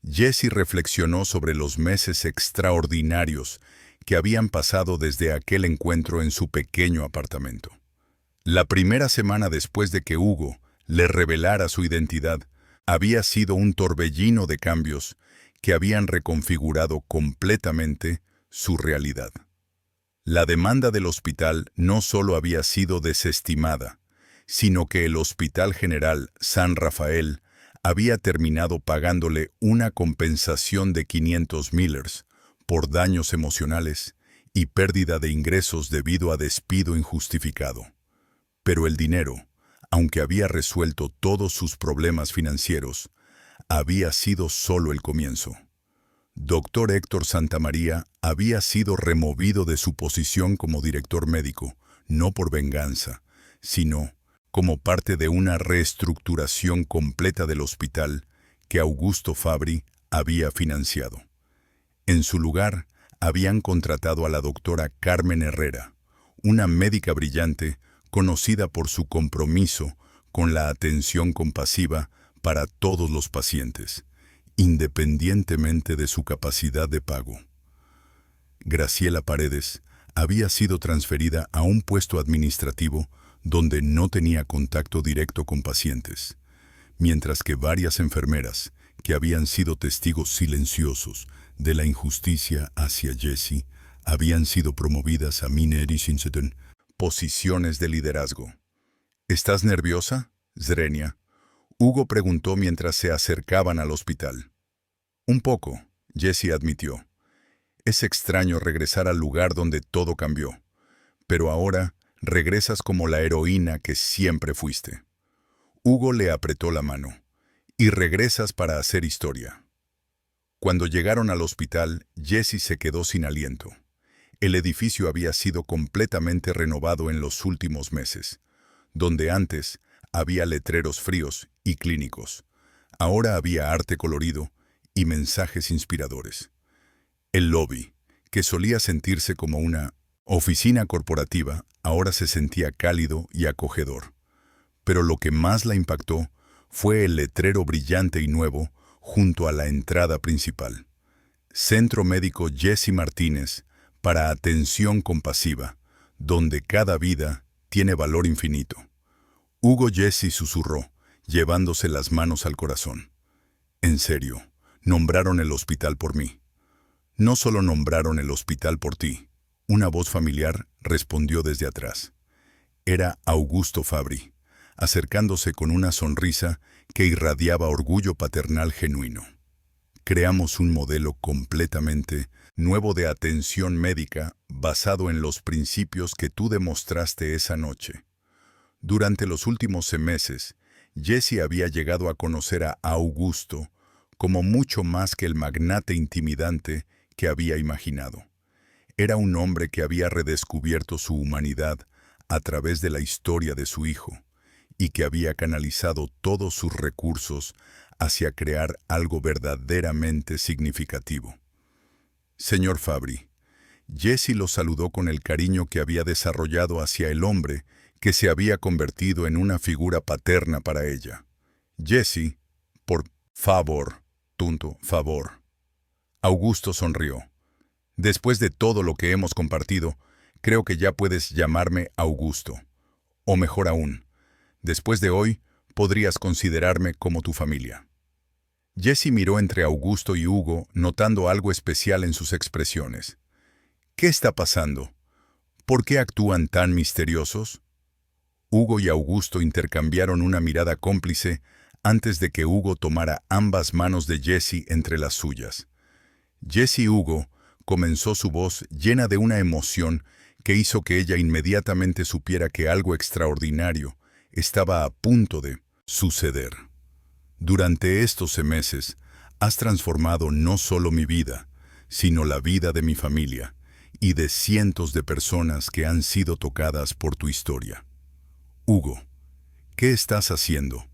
Jesse reflexionó sobre los meses extraordinarios que habían pasado desde aquel encuentro en su pequeño apartamento. La primera semana después de que Hugo le revelara su identidad, había sido un torbellino de cambios que habían reconfigurado completamente su realidad. La demanda del hospital no solo había sido desestimada, sino que el Hospital General San Rafael había terminado pagándole una compensación de 500 millers por daños emocionales y pérdida de ingresos debido a despido injustificado. Pero el dinero, aunque había resuelto todos sus problemas financieros, había sido solo el comienzo. Dr. Héctor Santamaría había sido removido de su posición como director médico, no por venganza, sino como parte de una reestructuración completa del hospital que Augusto Fabri había financiado. En su lugar, habían contratado a la doctora Carmen Herrera, una médica brillante conocida por su compromiso con la atención compasiva para todos los pacientes, independientemente de su capacidad de pago. Graciela Paredes, había sido transferida a un puesto administrativo donde no tenía contacto directo con pacientes, mientras que varias enfermeras, que habían sido testigos silenciosos de la injusticia hacia Jessie, habían sido promovidas a Minerisinsetun, posiciones de liderazgo. ¿Estás nerviosa, Zrenia?, Hugo preguntó mientras se acercaban al hospital. Un poco, Jessie admitió. Es extraño regresar al lugar donde todo cambió, pero ahora regresas como la heroína que siempre fuiste. Hugo le apretó la mano. Y regresas para hacer historia. Cuando llegaron al hospital, Jessie se quedó sin aliento. El edificio había sido completamente renovado en los últimos meses. Donde antes había letreros fríos y clínicos, ahora había arte colorido y mensajes inspiradores. El lobby, que solía sentirse como una oficina corporativa, ahora se sentía cálido y acogedor. Pero lo que más la impactó fue el letrero brillante y nuevo junto a la entrada principal. Centro Médico Jessie Martínez para atención compasiva, donde cada vida tiene valor infinito. Hugo Jessie susurró, llevándose las manos al corazón. En serio, nombraron el hospital por mí. No solo nombraron el hospital por ti. Una voz familiar respondió desde atrás. Era Augusto Fabri, acercándose con una sonrisa que irradiaba orgullo paternal genuino. Creamos un modelo completamente nuevo de atención médica basado en los principios que tú demostraste esa noche. Durante los últimos meses, Jessie había llegado a conocer a Augusto como mucho más que el magnate intimidante que había imaginado. Era un hombre que había redescubierto su humanidad a través de la historia de su hijo y que había canalizado todos sus recursos hacia crear algo verdaderamente significativo. Señor Fabri, Jessie lo saludó con el cariño que había desarrollado hacia el hombre que se había convertido en una figura paterna para ella. Jessie, por favor, favor. Augusto sonrió. Después de todo lo que hemos compartido, creo que ya puedes llamarme Augusto. O mejor aún, después de hoy, podrías considerarme como tu familia. Jessie miró entre Augusto y Hugo, notando algo especial en sus expresiones. ¿Qué está pasando? ¿Por qué actúan tan misteriosos? Hugo y Augusto intercambiaron una mirada cómplice antes de que Hugo tomara ambas manos de Jessie entre las suyas. Jessie Hugo comenzó su voz llena de una emoción que hizo que ella inmediatamente supiera que algo extraordinario estaba a punto de suceder. Durante estos meses, has transformado no solo mi vida, sino la vida de mi familia y de cientos de personas que han sido tocadas por tu historia. Hugo, ¿qué estás haciendo?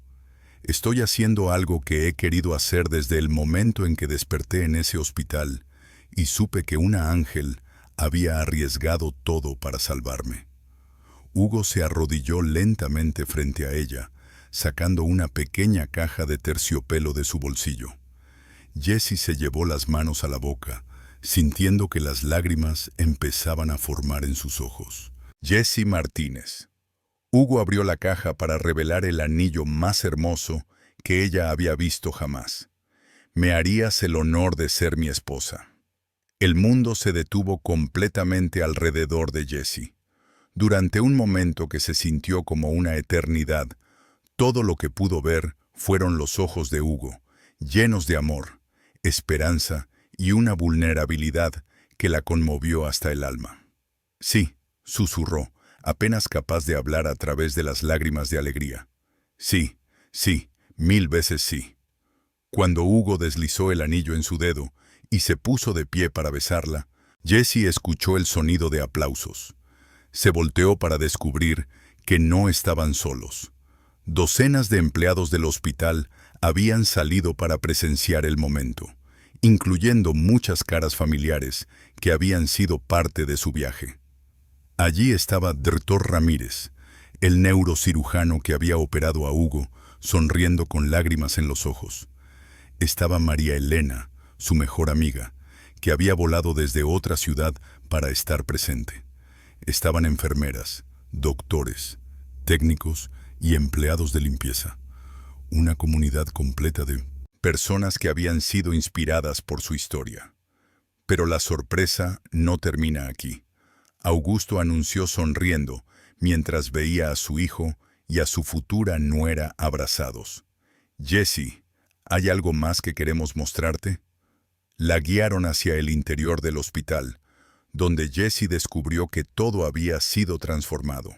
Estoy haciendo algo que he querido hacer desde el momento en que desperté en ese hospital y supe que una ángel había arriesgado todo para salvarme. Hugo se arrodilló lentamente frente a ella, sacando una pequeña caja de terciopelo de su bolsillo. Jessie se llevó las manos a la boca, sintiendo que las lágrimas empezaban a formar en sus ojos. Jessie Martínez. Hugo abrió la caja para revelar el anillo más hermoso que ella había visto jamás. Me harías el honor de ser mi esposa. El mundo se detuvo completamente alrededor de Jessie. Durante un momento que se sintió como una eternidad, todo lo que pudo ver fueron los ojos de Hugo, llenos de amor, esperanza y una vulnerabilidad que la conmovió hasta el alma. Sí, susurró, apenas capaz de hablar a través de las lágrimas de alegría. Sí, 1000 veces sí. Cuando Hugo deslizó el anillo en su dedo y se puso de pie para besarla, Jessie escuchó el sonido de aplausos. Se volteó para descubrir que no estaban solos. Docenas de empleados del hospital habían salido para presenciar el momento, incluyendo muchas caras familiares que habían sido parte de su viaje. Allí estaba Dr. Ramírez, el neurocirujano que había operado a Hugo, sonriendo con lágrimas en los ojos. Estaba María Elena, su mejor amiga, que había volado desde otra ciudad para estar presente. Estaban enfermeras, doctores, técnicos y empleados de limpieza. Una comunidad completa de personas que habían sido inspiradas por su historia. Pero la sorpresa no termina aquí. Augusto anunció sonriendo mientras veía a su hijo y a su futura nuera abrazados. «Jessie, ¿hay algo más que queremos mostrarte?» La guiaron hacia el interior del hospital, donde Jessie descubrió que todo había sido transformado.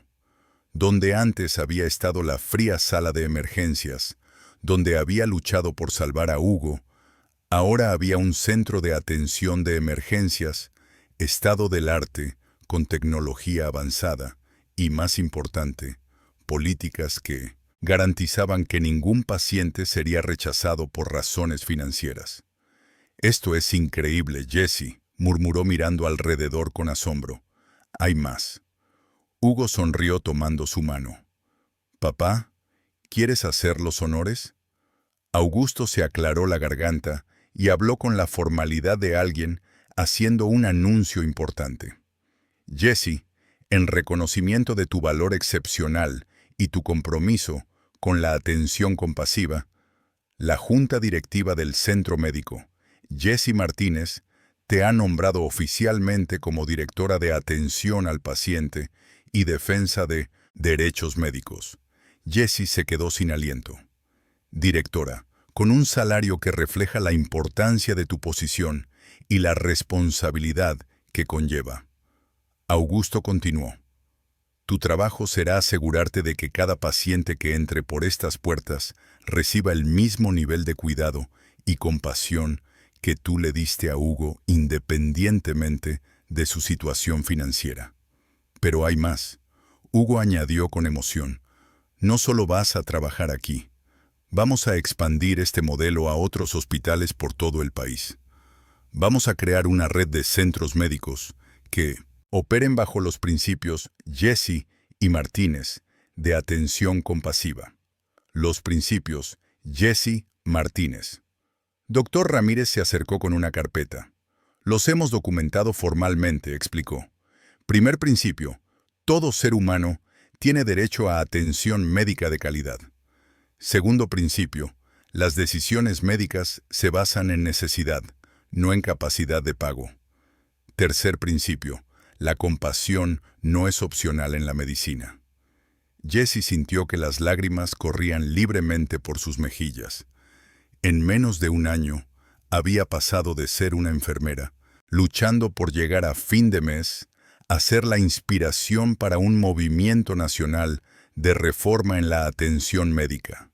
Donde antes había estado la fría sala de emergencias, donde había luchado por salvar a Hugo, ahora había un centro de atención de emergencias, estado del arte, con tecnología avanzada y, más importante, políticas que garantizaban que ningún paciente sería rechazado por razones financieras. «Esto es increíble, Jessie», murmuró mirando alrededor con asombro. «Hay más». Hugo sonrió tomando su mano. «Papá, ¿quieres hacer los honores?» Augusto se aclaró la garganta y habló con la formalidad de alguien haciendo un anuncio importante. «Jessie, en reconocimiento de tu valor excepcional y tu compromiso con la atención compasiva, la Junta Directiva del Centro Médico, Jessie Martínez, te ha nombrado oficialmente como directora de atención al paciente y defensa de derechos médicos». Jessie se quedó sin aliento. «Directora, con un salario que refleja la importancia de tu posición y la responsabilidad que conlleva». Augusto continuó. «Tu trabajo será asegurarte de que cada paciente que entre por estas puertas reciba el mismo nivel de cuidado y compasión que tú le diste a Hugo independientemente de su situación financiera. Pero hay más». Hugo añadió con emoción. «No solo vas a trabajar aquí. Vamos a expandir este modelo a otros hospitales por todo el país. Vamos a crear una red de centros médicos que operen bajo los principios Jessie y Martínez de atención compasiva». Los principios Jessie Martínez. Doctor Ramírez se acercó con una carpeta. «Los hemos documentado formalmente», explicó. Primer principio: todo ser humano tiene derecho a atención médica de calidad. Segundo principio: las decisiones médicas se basan en necesidad, no en capacidad de pago. Tercer principio: la compasión no es opcional en la medicina. Jessie sintió que las lágrimas corrían libremente por sus mejillas. En menos de un año, había pasado de ser una enfermera, luchando por llegar a fin de mes, a ser la inspiración para un movimiento nacional de reforma en la atención médica.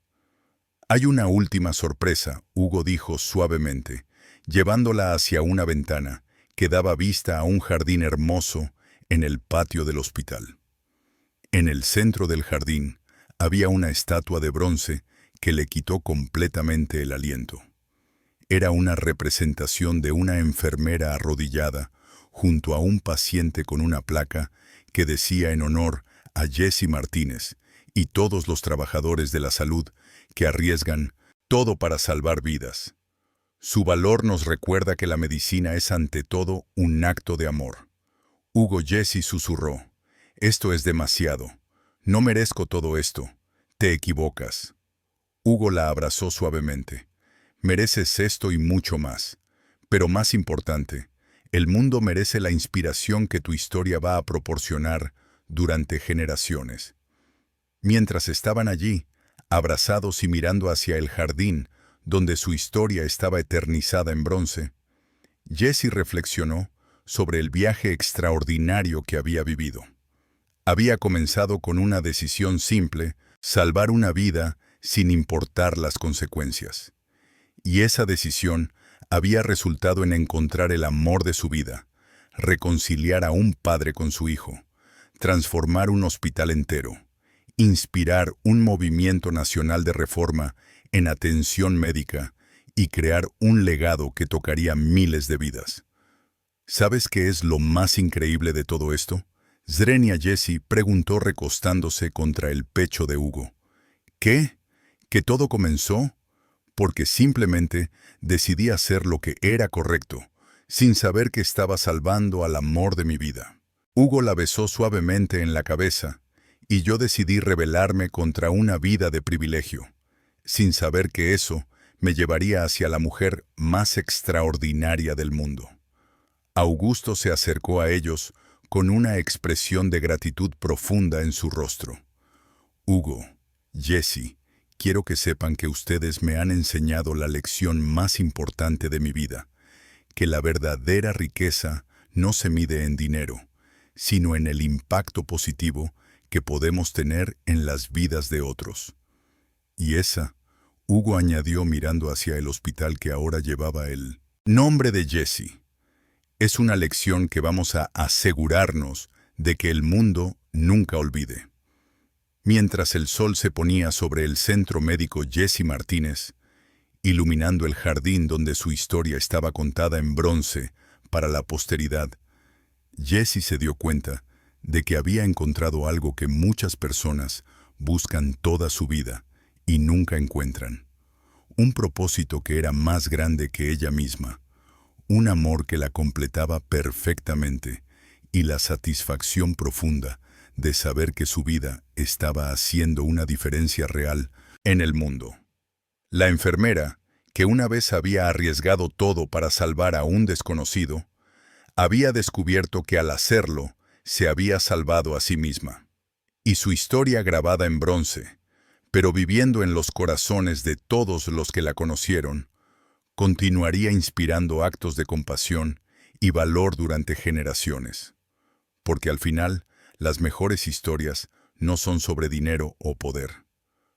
«Hay una última sorpresa», Hugo dijo suavemente, llevándola hacia una ventana que daba vista a un jardín hermoso en el patio del hospital. En el centro del jardín había una estatua de bronce que le quitó completamente el aliento. Era una representación de una enfermera arrodillada junto a un paciente con una placa que decía en honor a Jessie Martínez y todos los trabajadores de la salud que arriesgan todo para salvar vidas. Su valor nos recuerda que la medicina es ante todo un acto de amor. Hugo. Jessie susurró. «Esto es demasiado. No merezco todo esto. Te equivocas». Hugo la abrazó suavemente. «Mereces esto y mucho más. Pero más importante, el mundo merece la inspiración que tu historia va a proporcionar durante generaciones». Mientras estaban allí, abrazados y mirando hacia el jardín, donde su historia estaba eternizada en bronce, Jessie reflexionó sobre el viaje extraordinario que había vivido. Había comenzado con una decisión simple: salvar una vida sin importar las consecuencias. Y esa decisión había resultado en encontrar el amor de su vida, reconciliar a un padre con su hijo, transformar un hospital entero, inspirar un movimiento nacional de reforma en atención médica y crear un legado que tocaría miles de vidas. ¿Sabes qué es lo más increíble de todo esto?, Zrenia Jessie preguntó recostándose contra el pecho de Hugo. ¿Qué? ¿Que todo comenzó? Porque simplemente decidí hacer lo que era correcto, sin saber que estaba salvando al amor de mi vida. Hugo la besó suavemente en la cabeza, y yo decidí rebelarme contra una vida de privilegio, sin saber que eso me llevaría hacia la mujer más extraordinaria del mundo. Augusto se acercó a ellos con una expresión de gratitud profunda en su rostro. Hugo, Jessie, quiero que sepan que ustedes me han enseñado la lección más importante de mi vida, que la verdadera riqueza no se mide en dinero, sino en el impacto positivo que podemos tener en las vidas de otros. Y esa, Hugo añadió mirando hacia el hospital que ahora llevaba el nombre de Jessie, es una lección que vamos a asegurarnos de que el mundo nunca olvide. Mientras el sol se ponía sobre el centro médico Jessie Martínez, iluminando el jardín donde su historia estaba contada en bronce para la posteridad, Jessie se dio cuenta de que había encontrado algo que muchas personas buscan toda su vida y nunca encuentran. Un propósito que era más grande que ella misma, un amor que la completaba perfectamente y la satisfacción profunda de saber que su vida estaba haciendo una diferencia real en el mundo. La enfermera, que una vez había arriesgado todo para salvar a un desconocido, había descubierto que al hacerlo se había salvado a sí misma. Y su historia grabada en bronce, pero viviendo en los corazones de todos los que la conocieron, continuaría inspirando actos de compasión y valor durante generaciones. Porque al final, las mejores historias no son sobre dinero o poder.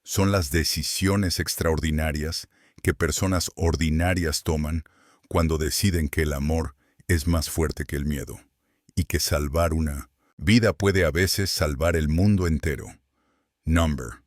Son las decisiones extraordinarias que personas ordinarias toman cuando deciden que el amor es más fuerte que el miedo, y que salvar una vida puede a veces salvar el mundo entero. Number